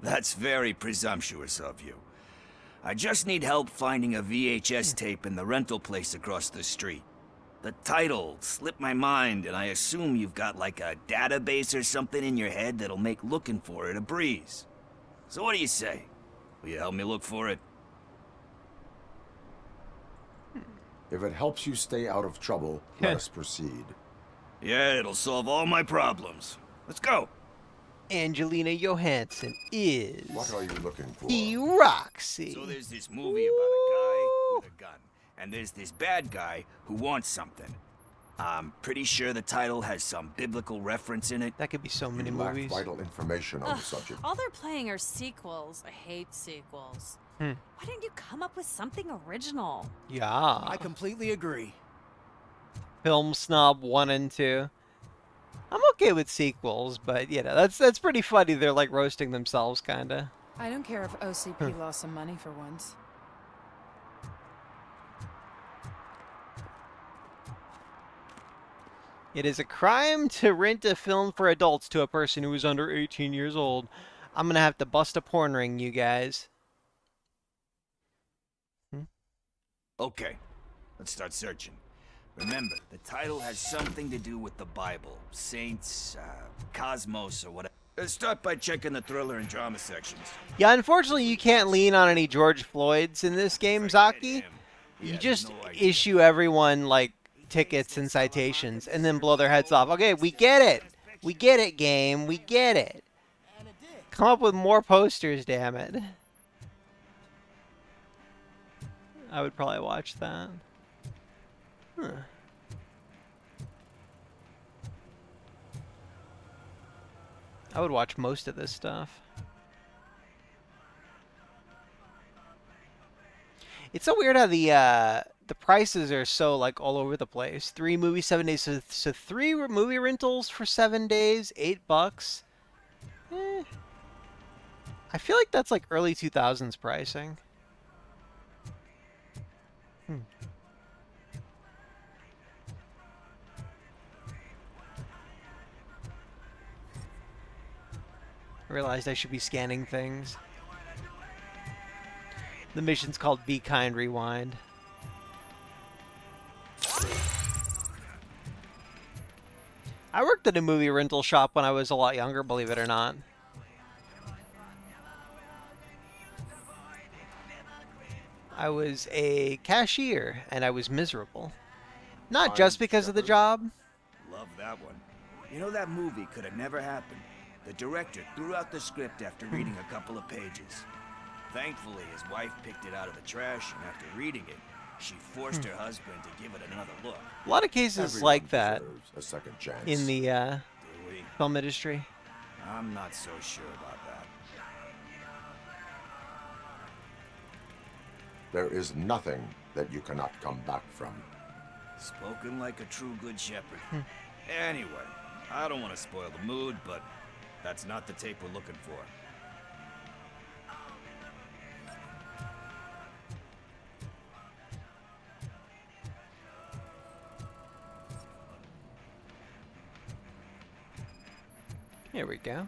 C: That's very presumptuous of you. I just need help finding a VHS tape in the rental place across the street. The title slipped my mind, and I assume you've got like a database or something in your head that'll make looking for it a breeze. So what do you say? Will you help me look for it?
B: If it helps you stay out of trouble, let us proceed.
C: Yeah, it'll solve all my problems. Let's go.
A: Angelina Johansson is...
B: What are you looking for?
A: Roxy.
C: So there's this movie about a guy with a gun, and there's this bad guy who wants something. I'm pretty sure the title has some biblical reference in it.
A: That could be so many
B: You lack
A: movies.
B: vital information on the subject.
O: All they're playing are sequels. I hate sequels. Why didn't you come up with something original?
A: Yeah.
E: I completely agree.
A: Film Snob 1 and 2. I'm okay with sequels, but you know, that's pretty funny. They're like roasting themselves, kinda.
J: I don't care if OCP lost some money for once.
A: It is a crime to rent a film for adults to a person who is under 18 years old. I'm gonna have to bust a porn ring, you guys.
C: Okay, let's start searching. Remember, the title has something to do with the Bible, saints, cosmos, or whatever. Let's start by checking the thriller and drama sections.
A: Yeah, unfortunately, you can't lean on any George Floyds in this game, Zaki. You just issue everyone, like, tickets and citations, and then blow their heads off. Okay, we get it. We get it, game. We get it. Come up with more posters, damn it. I would probably watch that. Huh. I would watch most of this stuff. It's so weird how the prices are so like all over the place. 3 movies, 7 days. So 3 movie rentals for 7 days, $8. I feel like that's like early 2000s pricing. I realized I should be scanning things. The mission's called Be Kind, Rewind. I worked at a movie rental shop when I was a lot younger, believe it or not. I was a cashier, and I was miserable. Not just because of the job.
C: Love that one. You know, that movie could have never happened. The director threw out the script after reading a couple of pages. Thankfully, his wife picked it out of the trash, and after reading it, she forced her husband to give it another look.
A: A lot of cases
B: Everyone
A: like that
B: deserves a second chance.
A: in the film industry.
C: I'm not so sure about that.
B: There is nothing that you cannot come back from.
C: Spoken like a true good shepherd. Anyway, I don't want to spoil the mood, but that's not the tape we're looking for.
A: Here we go.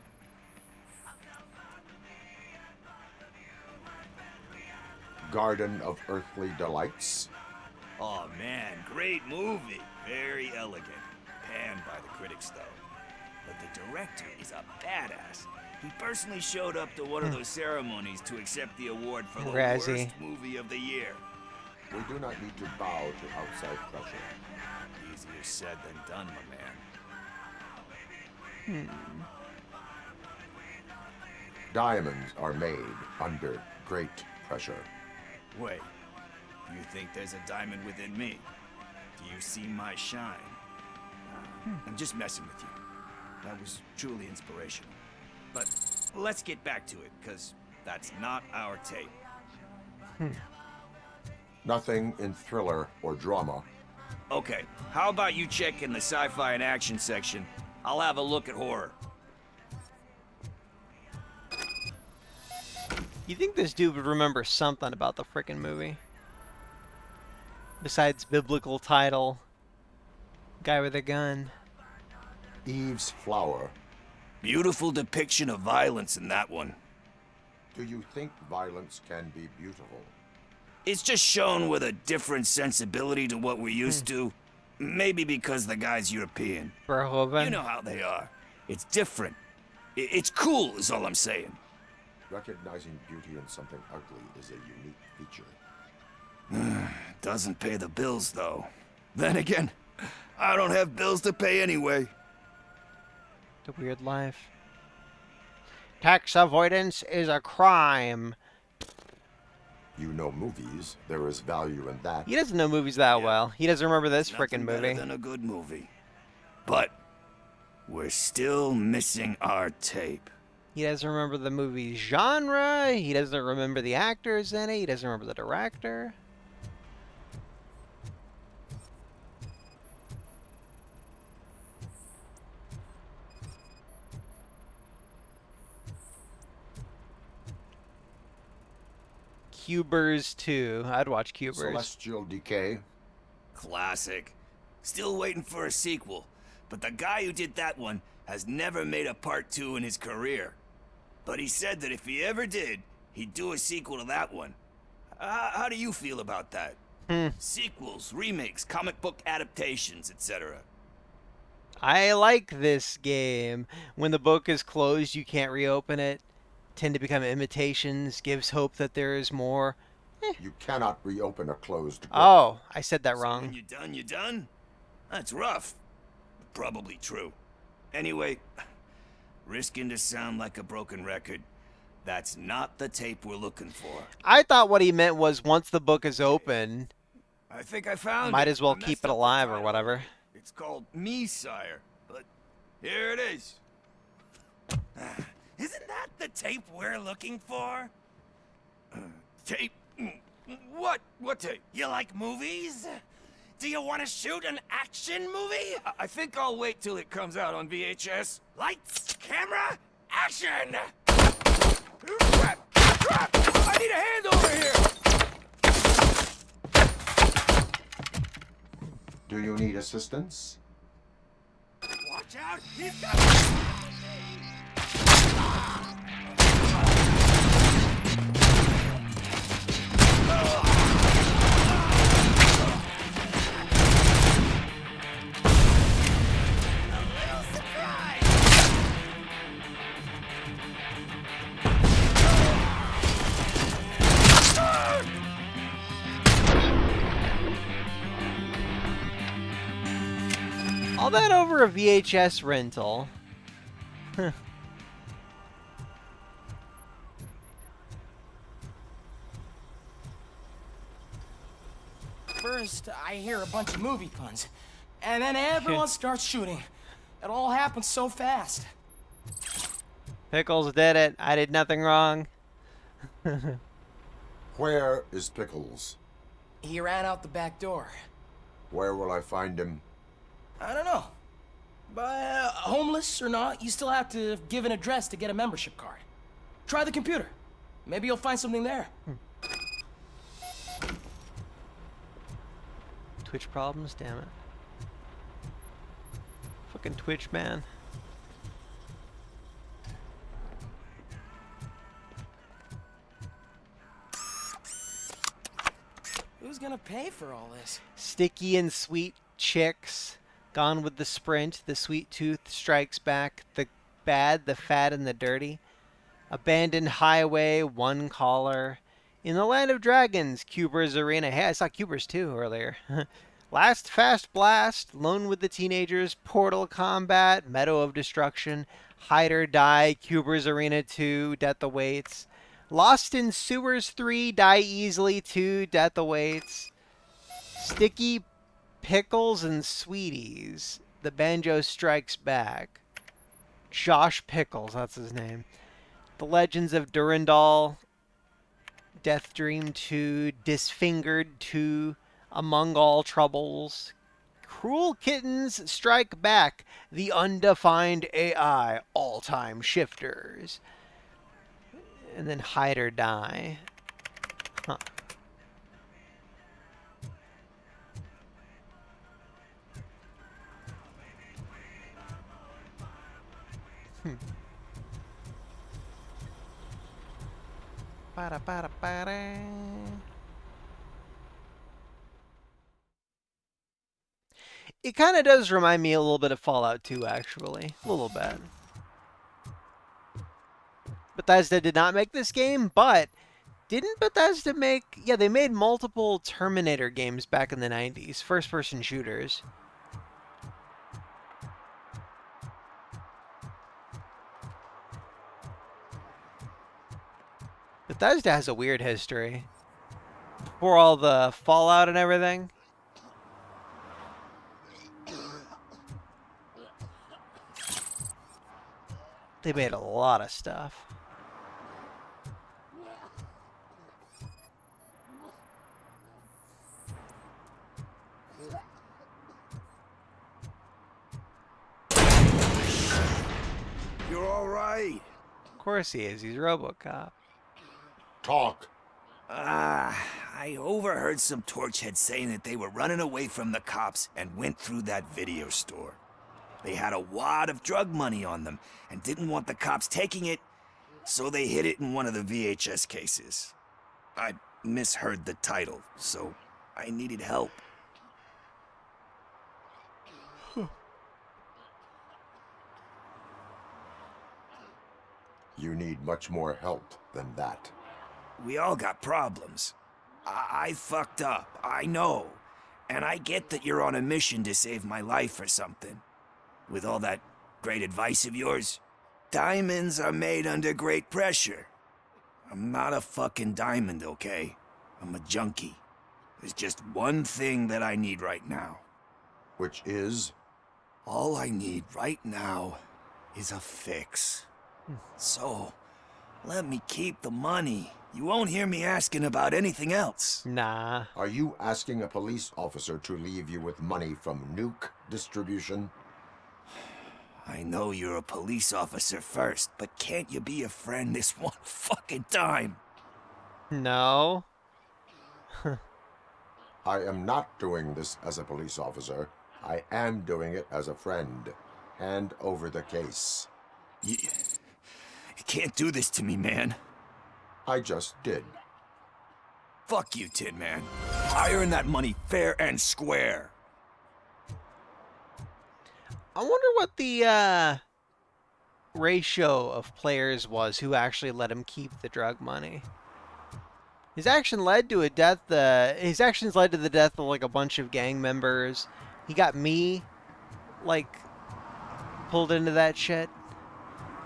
B: Garden of Earthly Delights.
C: Oh man, great movie. Very elegant. Panned by the critics though. But the director is a badass. He personally showed up to one of those ceremonies to accept the award for the worst movie of the year.
B: We do not need to bow to outside pressure.
C: Easier said than done, my man.
B: Diamonds are made under great pressure.
C: Wait, you think there's a diamond within me? Do you see my shine? I'm just messing with you. That was truly inspirational. But let's get back to it, because that's not our tape.
B: Nothing in thriller or drama.
C: Okay, how about you check in the sci-fi and action section? I'll have a look at horror.
A: You think this dude would remember something about the frickin' movie? Besides biblical title, guy with a gun.
B: Eve's Flower.
C: Beautiful depiction of violence in that one.
B: Do you think violence can be beautiful?
C: It's just shown with a different sensibility to what we're used to. Maybe because the guy's European.
A: Verhoeven.
C: You know how they are. It's different. It's cool is all I'm saying.
B: Recognizing beauty in something ugly is a unique feature.
C: Doesn't pay the bills, though. Then again, I don't have bills to pay anyway.
A: The weird life. Tax avoidance is a crime.
B: You know movies. There is value in that.
A: He doesn't know movies that well. He doesn't remember this frickin' movie.
C: Better than a good movie. But we're still missing our tape.
A: He doesn't remember the movie's genre. He doesn't remember the actors in it. He doesn't remember the director. Cubers 2. I'd watch Cubers.
B: Celestial Decay.
C: Classic. Still waiting for a sequel. But the guy who did that one has never made a part 2 in his career. But he said that if he ever did, he'd do a sequel to that one. How do you feel about that? Sequels, remakes, comic book adaptations, etc.
A: I like this game. When the book is closed, you can't reopen it. Tend to become imitations. Gives hope that there is more.
B: You cannot reopen a closed book.
A: Oh, I said that wrong.
C: When you're done, you're done? That's rough. Probably true. Anyway, risking to sound like a broken record, that's not the tape we're looking for.
A: I thought what he meant was once the book is open,
C: I think I found
A: might
C: it.
A: as well
C: I messed
A: keep it
C: up the
A: alive or
C: title.
A: whatever.
C: It's called Me, Sire. But here it is. Isn't that the tape we're looking for? Tape? What? What tape?
U: You like movies? Do you want to shoot an action movie?
C: I think I'll wait till it comes out on VHS.
U: Lights, camera, action!
C: I need a hand over here!
B: Do you need assistance?
U: Watch out! He's got...
A: All that over a VHS rental.
E: First, I hear a bunch of movie puns, and then everyone starts shooting. It all happens so fast.
A: Pickles did it. I did nothing wrong.
B: Where is Pickles?
E: He ran out the back door.
B: Where will I find him?
E: I don't know. But homeless or not, you still have to give an address to get a membership card. Try the computer. Maybe you'll find something there.
A: Twitch problems? Damn it. Fucking Twitch, man.
E: Who's gonna pay for all this?
A: Sticky and sweet chicks. Gone with the sprint. The sweet tooth strikes back. The bad, the fat, and the dirty. Abandoned highway. One caller. In the land of dragons. Cuber's arena. Hey, I saw Cuber's too earlier. Last fast blast. Lone with the teenagers. Portal combat. Meadow of destruction. Hide or die. Cuber's arena 2. Death awaits. Lost in Sewers 3, Die Easily 2, Death Awaits. Sticky Pickles and Sweeties, The Banjo Strikes Back. Josh Pickles, that's his name. The Legends of Durandal, Death Dream 2, Disfingered 2, Among All Troubles. Cruel Kittens Strike Back, The Undefined AI, All-Time Shifters. And then Hide or Die. Huh. Ba-da-ba-da-ba-da. It kind of does remind me a little bit of Fallout 2, actually. A little bit. Bethesda did not make this game, but didn't Bethesda make... Yeah, they made multiple Terminator games back in the 90s. First-person shooters. Bethesda has a weird history. For all the Fallout and everything. They made a lot of stuff.
C: You're all right.
A: Of course he is. He's RoboCop.
B: Talk.
C: I overheard some torchheads saying that they were running away from the cops and went through that video store. They had a wad of drug money on them and didn't want the cops taking it, so they hid it in one of the VHS cases. I misheard the title, so I needed help.
B: You need much more help than that.
C: We all got problems. I fucked up, I know. And I get that you're on a mission to save my life or something. With all that great advice of yours, diamonds are made under great pressure. I'm not a fucking diamond, okay? I'm a junkie. There's just one thing that I need right now.
B: Which is?
C: All I need right now is a fix. So, let me keep the money. You won't hear me asking about anything else.
A: Nah.
B: Are you asking a police officer to leave you with money from nuke distribution?
C: I know you're a police officer first, but can't you be a friend this one fucking time?
A: No.
B: I am not doing this as a police officer. I am doing it as a friend. Hand over the case.
C: You can't do this to me, man.
B: I just did.
C: Fuck you, Tin Man. I earned that money fair and square.
A: I wonder what the ratio of players was who actually let him keep the drug money. His action led to a death. His actions led to the death of like a bunch of gang members. He got me like, pulled into that shit.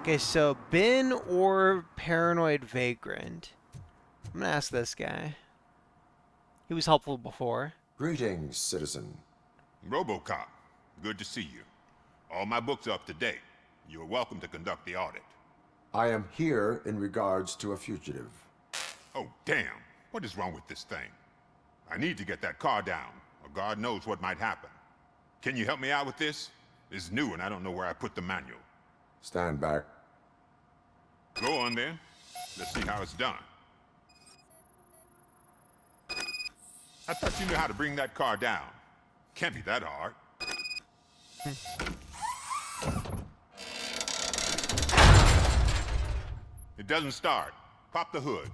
A: Okay, so bin or paranoid vagrant? I'm gonna ask this guy. He was helpful before.
B: Greetings, citizen.
K: RoboCop, good to see you. All my books are up to date. You are welcome to conduct the audit.
B: I am here in regards to a fugitive.
K: Oh, damn. What is wrong with this thing? I need to get that car down, or God knows what might happen. Can you help me out with this? It's new and I don't know where I put the manual.
B: Stand back.
K: Go on then. Let's see how it's done. I thought you knew how to bring that car down. Can't be that hard. It doesn't start. Pop the hood.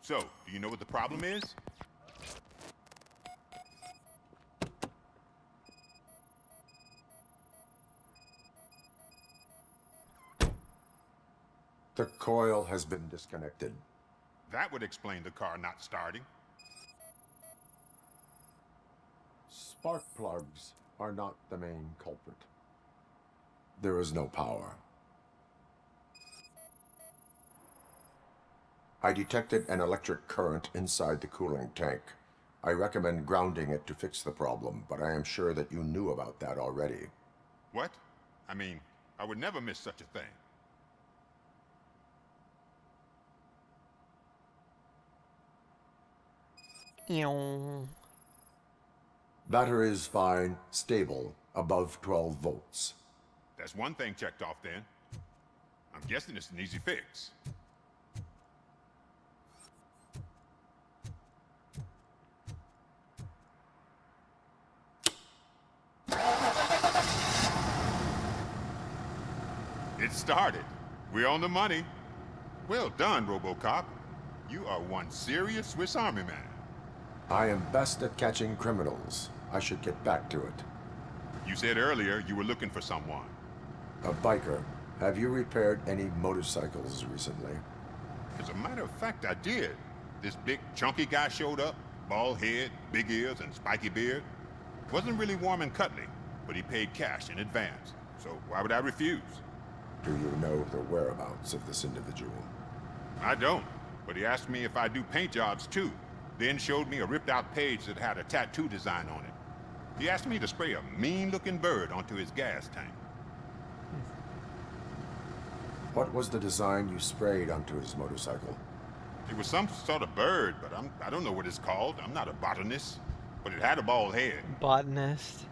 K: So, do you know what the problem is?
B: The coil has been disconnected.
K: That would explain the car not starting.
B: Spark plugs are not the main culprit. There is no power. I detected an electric current inside the cooling tank. I recommend grounding it to fix the problem, but I am sure that you knew about that already.
K: What? I mean, I would never miss such a thing.
B: Battery is fine, stable, above 12 volts.
K: That's one thing checked off then. I'm guessing it's an easy fix. It started. We're on the money. Well done, RoboCop. You are one serious Swiss Army man.
B: I am best at catching criminals. I should get back to it.
K: You said earlier you were looking for someone.
B: A biker. Have you repaired any motorcycles recently?
K: As a matter of fact, I did. This big, chunky guy showed up. Bald head, big ears, and spiky beard. Wasn't really warm and cuddly, but he paid cash in advance. So why would I refuse?
B: Do you know the whereabouts of this individual?
K: I don't, but he asked me if I do paint jobs too. Then showed me a ripped-out page that had a tattoo design on it. He asked me to spray a mean-looking bird onto his gas tank.
B: What was the design you sprayed onto his motorcycle?
K: It was some sort of bird, but I don't know what it's called. I'm not a botanist. But it had a bald head.
A: Botanist.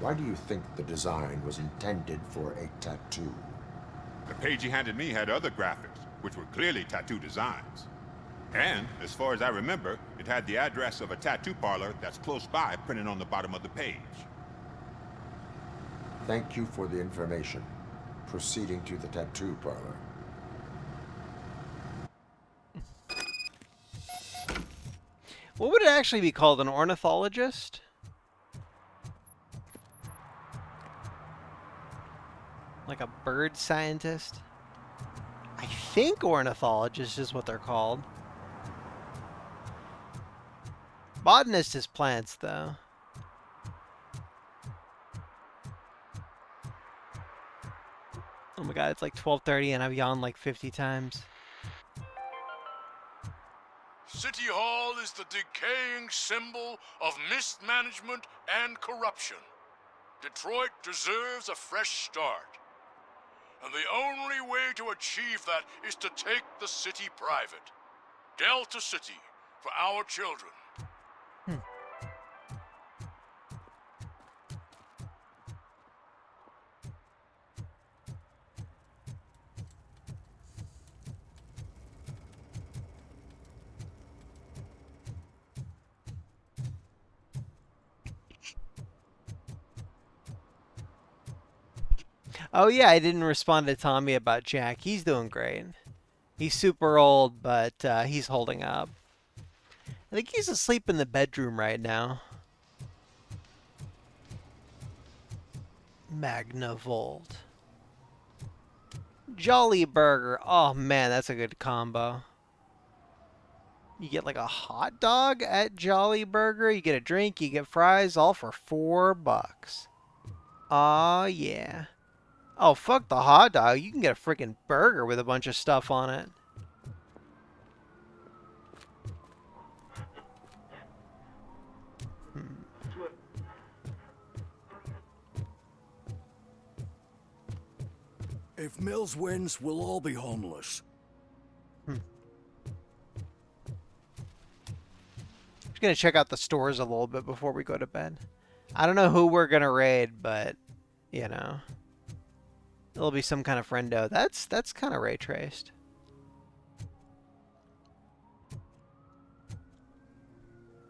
B: Why do you think the design was intended for a tattoo?
K: The page he handed me had other graphics, which were clearly tattoo designs. And, as far as I remember, it had the address of a tattoo parlor that's close by printed on the bottom of the page.
B: Thank you for the information. Proceeding to the tattoo parlor.
A: What would it actually be called? An ornithologist? Like a bird scientist? I think ornithologist is what they're called. Botanist is plants, though. Oh my god, it's like 12:30 and I've yawned like 50 times.
V: City Hall is the decaying symbol of mismanagement and corruption. Detroit deserves a fresh start. And the only way to achieve that is to take the city private. Delta City, for our children.
A: Oh yeah, I didn't respond to Tommy about Jack. He's doing great. He's super old, but he's holding up. I think he's asleep in the bedroom right now. Magnavolt. Jolly Burger. Oh man, that's a good combo. You get like a hot dog at Jolly Burger. You get a drink. You get fries, all for $4. Aw, yeah. Oh, fuck the hot dog. You can get a freaking burger with a bunch of stuff on it.
F: If Mills wins, we'll all be homeless.
A: Just gonna check out the stores a little bit before we go to bed. I don't know who we're gonna raid, but you know, it'll be some kind of friendo. That's kind of ray traced.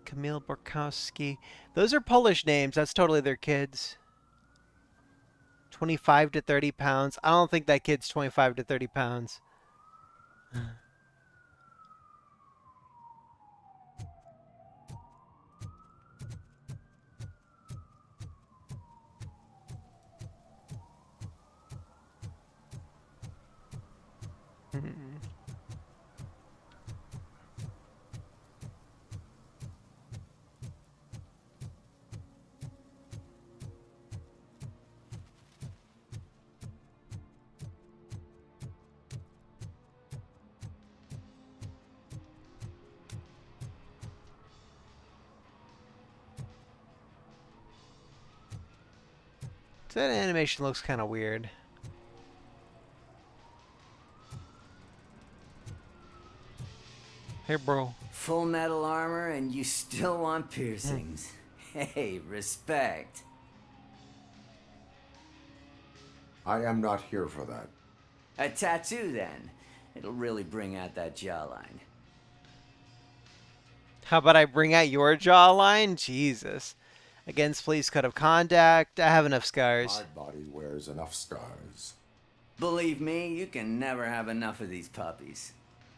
A: Camille Borkowski. Those are Polish names. That's totally their kids. 25 to 30 pounds. I don't think that kid's 25 to 30 pounds. That animation looks kind of weird. Hey, bro.
R: Full metal armor and you still want piercings. Hey, respect.
B: I am not here for that.
R: A tattoo, then. It'll really bring out that jawline.
A: How about I bring out your jawline? Jesus. Against police code of conduct. I have enough scars.
B: My body wears enough scars.
R: Believe me, you can never have enough of these puppies.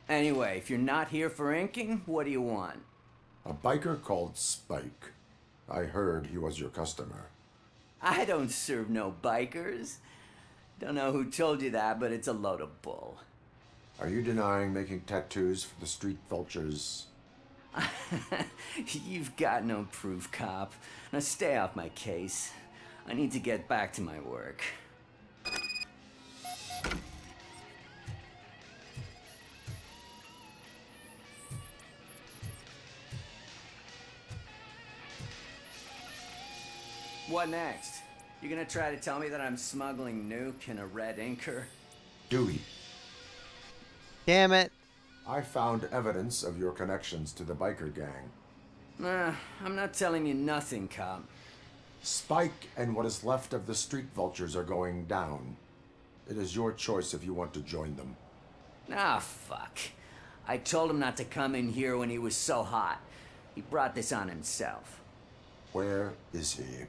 R: Anyway, if you're not here for inking, what do you want?
B: A biker called Spike. I heard he was your customer.
R: I don't serve no bikers. Don't know who told you that, but it's a load of bull.
B: Are you denying making tattoos for the street vultures?
R: You've got no proof, cop. Now stay off my case. I need to get back to my work. What next? You gonna try to tell me that I'm smuggling nuke in a red inker?
B: Dewey.
A: Damn it.
B: I found evidence of your connections to the biker gang.
R: I'm not telling you nothing, cop.
B: Spike and what is left of the street vultures are going down. It is your choice if you want to join them.
R: Ah, fuck. I told him not to come in here when he was so hot. He brought this on himself.
B: Where is he?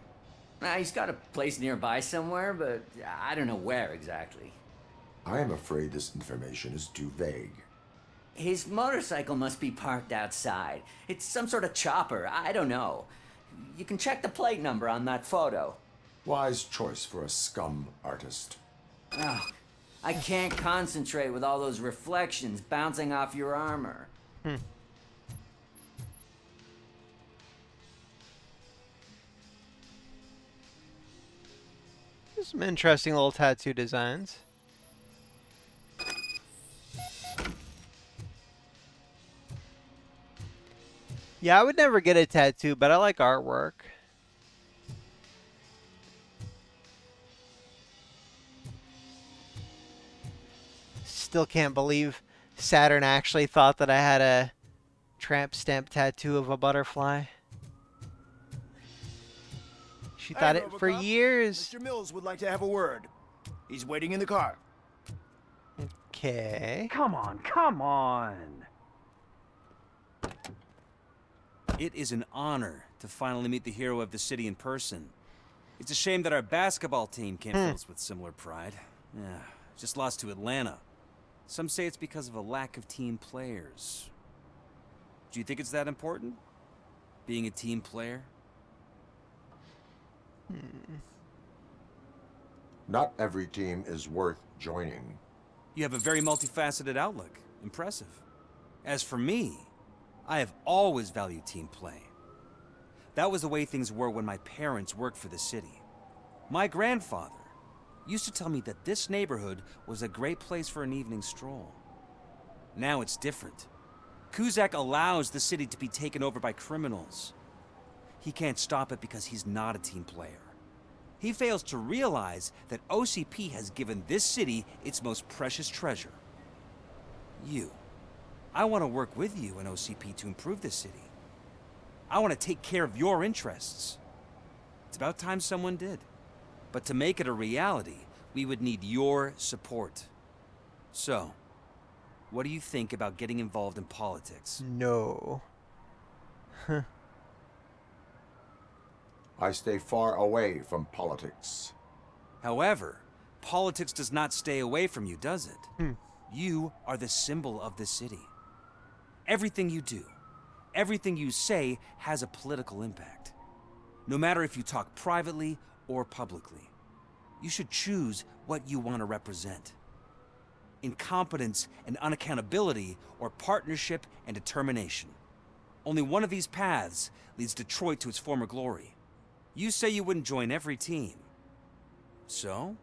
R: He's got a place nearby somewhere, but I don't know where exactly.
B: I am afraid this information is too vague.
R: His motorcycle must be parked outside. It's some sort of chopper. I don't know. You can check the plate number on that photo.
B: Wise choice for a scum artist.
R: Oh, I can't concentrate with all those reflections bouncing off your armor.
A: There's some interesting little tattoo designs. Yeah, I would never get a tattoo, but I like artwork. Still can't believe Saturn actually thought that I had a tramp stamp tattoo of a butterfly. She thought it for
F: RoboCop.
A: years.
F: Mr. Mills would like to have a word. He's waiting in the car.
A: Okay.
T: Come on, come on.
X: It is an honor to finally meet the hero of the city in person. It's a shame that our basketball team can't fill us with similar pride. Yeah, just lost to Atlanta. Some say it's because of a lack of team players. Do you think it's that important? Being a team player?
B: Not every team is worth joining.
X: You have a very multifaceted outlook. Impressive. As for me, I have always valued team play. That was the way things were when my parents worked for the city. My grandfather used to tell me that this neighborhood was a great place for an evening stroll. Now it's different. Kuzak allows the city to be taken over by criminals. He can't stop it because he's not a team player. He fails to realize that OCP has given this city its most precious treasure. You. I want to work with you and OCP to improve this city. I want to take care of your interests. It's about time someone did. But to make it a reality, we would need your support. So, what do you think about getting involved in politics?
A: No.
B: I stay far away from politics.
X: However, politics does not stay away from you, does it? You are the symbol of the city. Everything you do, everything you say has a political impact. No matter if you talk privately or publicly. You should choose what you want to represent. Incompetence and unaccountability, or partnership and determination. Only one of these paths leads Detroit to its former glory. You say you wouldn't join every team. So,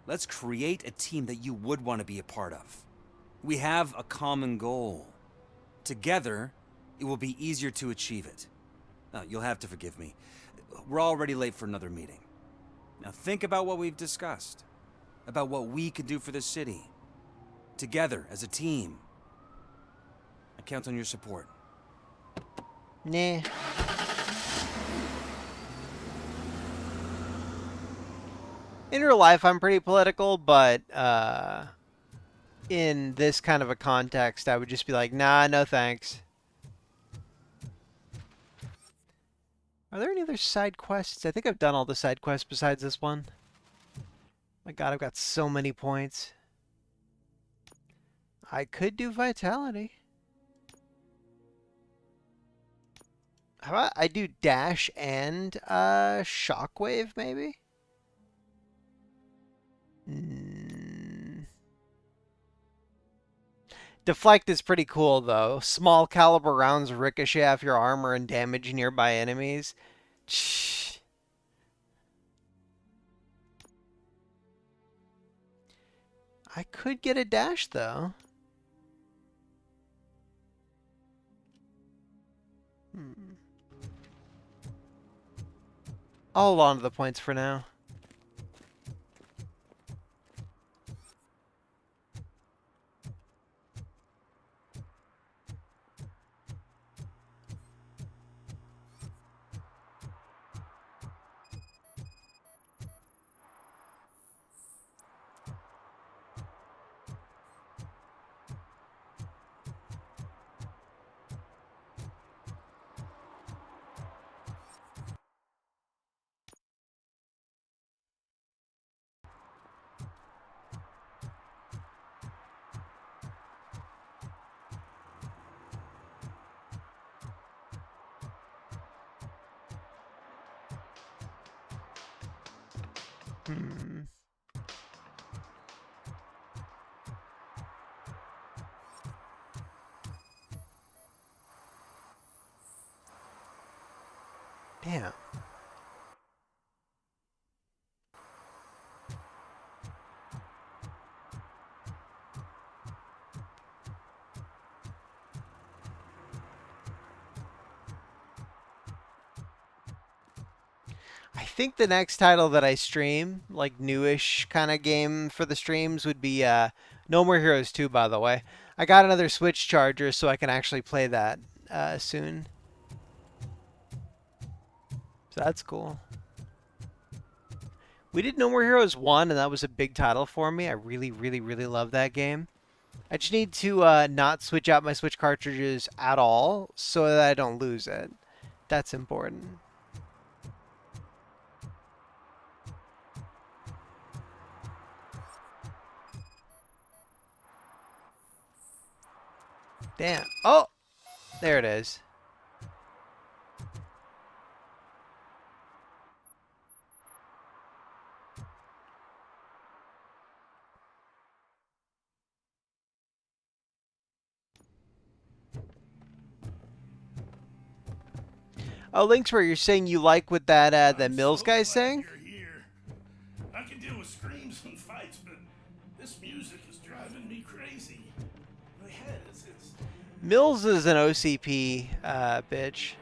X: let's create a team that you would want to be a part of. We have a common goal. Together, it will be easier to achieve it. Now, you'll have to forgive me. We're already late for another meeting. Now think about what we've discussed. About what we can do for the city. Together, as a team. I count on your support.
A: Nah. In real life, I'm pretty political, but in this kind of a context, I would just be like, nah, no thanks. Are there any other side quests? I think I've done all the side quests besides this one. My god, I've got so many points. I could do Vitality. How about I do Dash and Shockwave, maybe? Deflect is pretty cool, though. Small caliber rounds ricochet off your armor and damage nearby enemies. I could get a dash, though. I'll hold on to the points for now. Damn. I think the next title that I stream, like newish kind of game for the streams, would be No More Heroes 2, by the way. I got another Switch charger so I can actually play that soon. So that's cool. We did No More Heroes 1, and that was a big title for me. I really, really, really love that game. I just need to not switch out my Switch cartridges at all so that I don't lose it. That's important. Damn. Oh! There it is. Oh, Link's where you're saying you like what that Mills guy's saying?
V: I can deal with screams and fights, but this music is driving me crazy. My head is
A: Mills is an OCP bitch.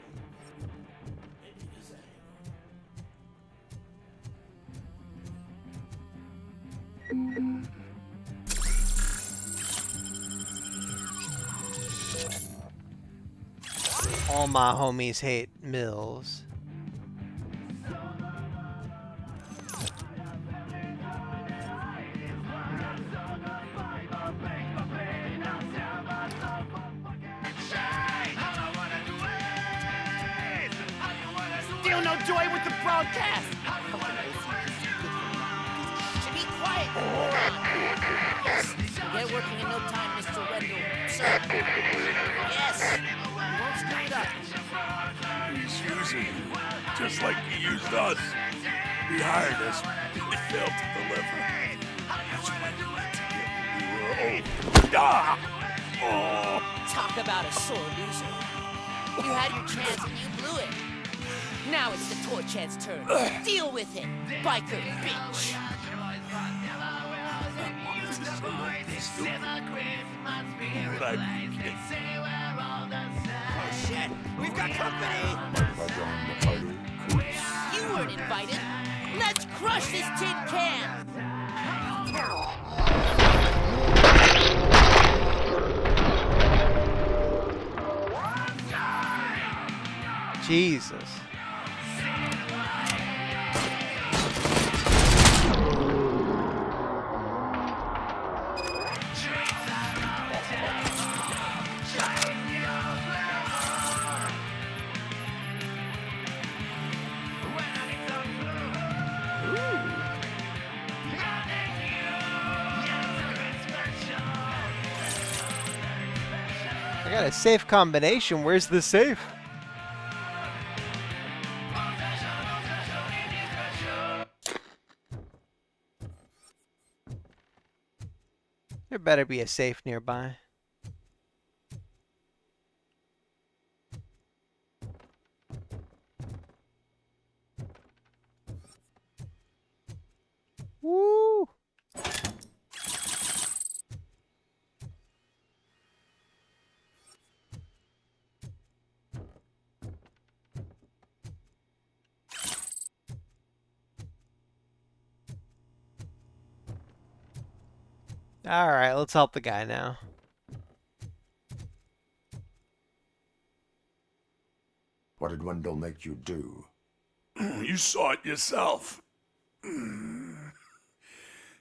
A: All my homies hate Mills.
E: Feel no joy with the broadcast.
U: Be quiet, you moron. Yes, we'll get working in no time, Mr. Wendell. Sir. Yes. You won't screw it up.
Q: He's using you, just like he used us. He hired us, we failed to deliver. That's why we had to get what we were owed. Ah! Oh!
U: Talk about a sore loser. You had your chance and you blew it. Now it's the Torchhead's turn. Deal with it, biker bitch.
Q: What I mean, kid.
E: Oh shit, we've got company.
U: You weren't invited. Let's crush this tin can.
A: Jesus. I got a safe combination. Where's the safe? There better be a safe nearby. Woo! Alright, let's help the guy now.
B: What did Wendell make you do?
Q: You saw it yourself. He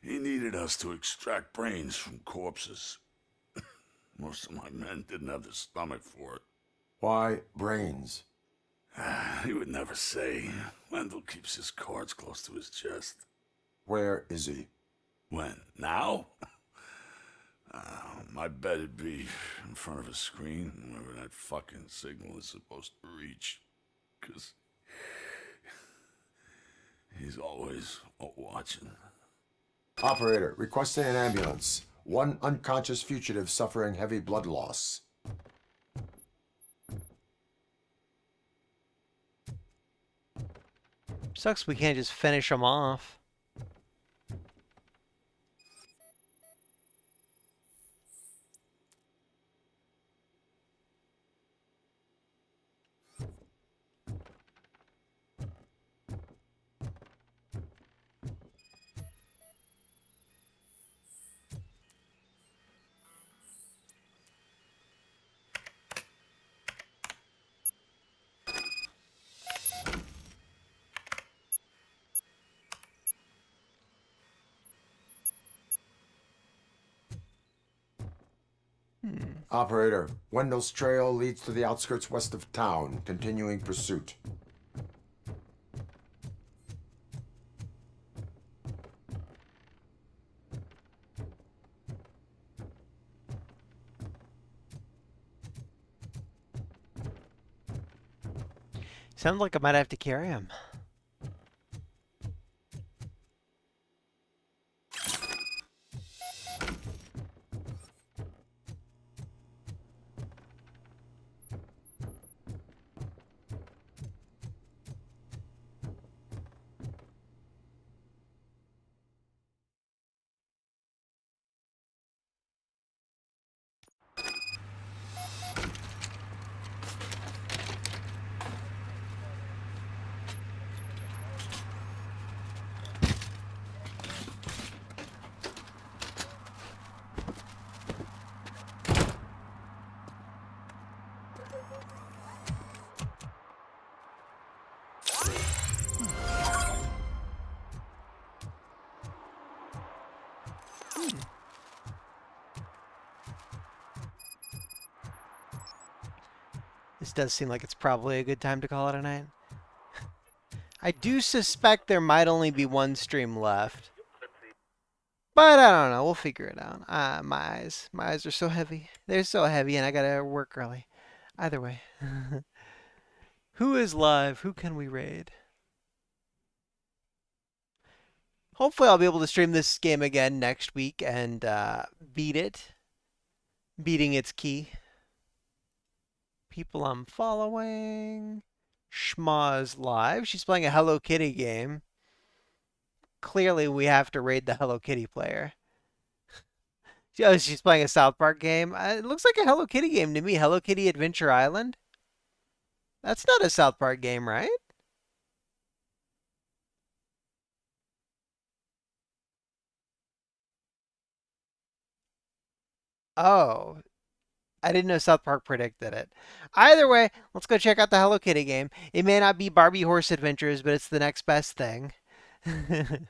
Q: needed us to extract brains from corpses. Most of my men didn't have the stomach for it.
B: Why brains?
Q: He would never say. Wendell keeps his cards close to his chest.
B: Where is he?
Q: When? Now? My bet it'd be in front of a screen, wherever that fucking signal is supposed to reach. 'Cause he's always watching.
B: Operator, requesting an ambulance. One unconscious fugitive suffering heavy blood loss.
A: Sucks we can't just finish him off.
B: Operator, Wendell's trail leads to the outskirts west of town. Continuing pursuit.
A: Sounds like I might have to carry him. This does seem like it's probably a good time to call it a night. I do suspect there might only be one stream left. But I don't know. We'll figure it out. My eyes are so heavy. They're so heavy, and I gotta work early. Either way. Who is live? Who can we raid? Hopefully I'll be able to stream this game again next week and beat it. Beating its key. People I'm following. Schma's live. She's playing a Hello Kitty game. Clearly we have to raid the Hello Kitty player. Oh, she's playing a South Park game. It looks like a Hello Kitty game to me. Hello Kitty Adventure Island. That's not a South Park game, right? Oh, I didn't know South Park predicted it. Either way, let's go check out the Hello Kitty game. It may not be Barbie Horse Adventures, but it's the next best thing. 2,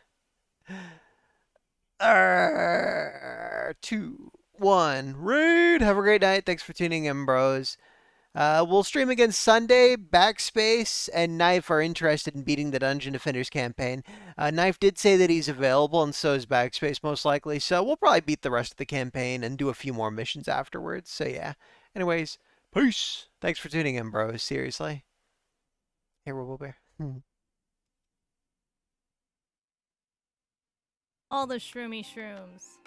A: 1, raid. Have a great night. Thanks for tuning in, bros. We'll stream again Sunday. Backspace and Knife are interested in beating the Dungeon Defenders campaign. Knife did say that he's available, and so is Backspace most likely. So we'll probably beat the rest of the campaign and do a few more missions afterwards. So yeah. Anyways, peace. Thanks for tuning in, bros. Seriously. Hey, RoboBear.
D: All the shroomy shrooms.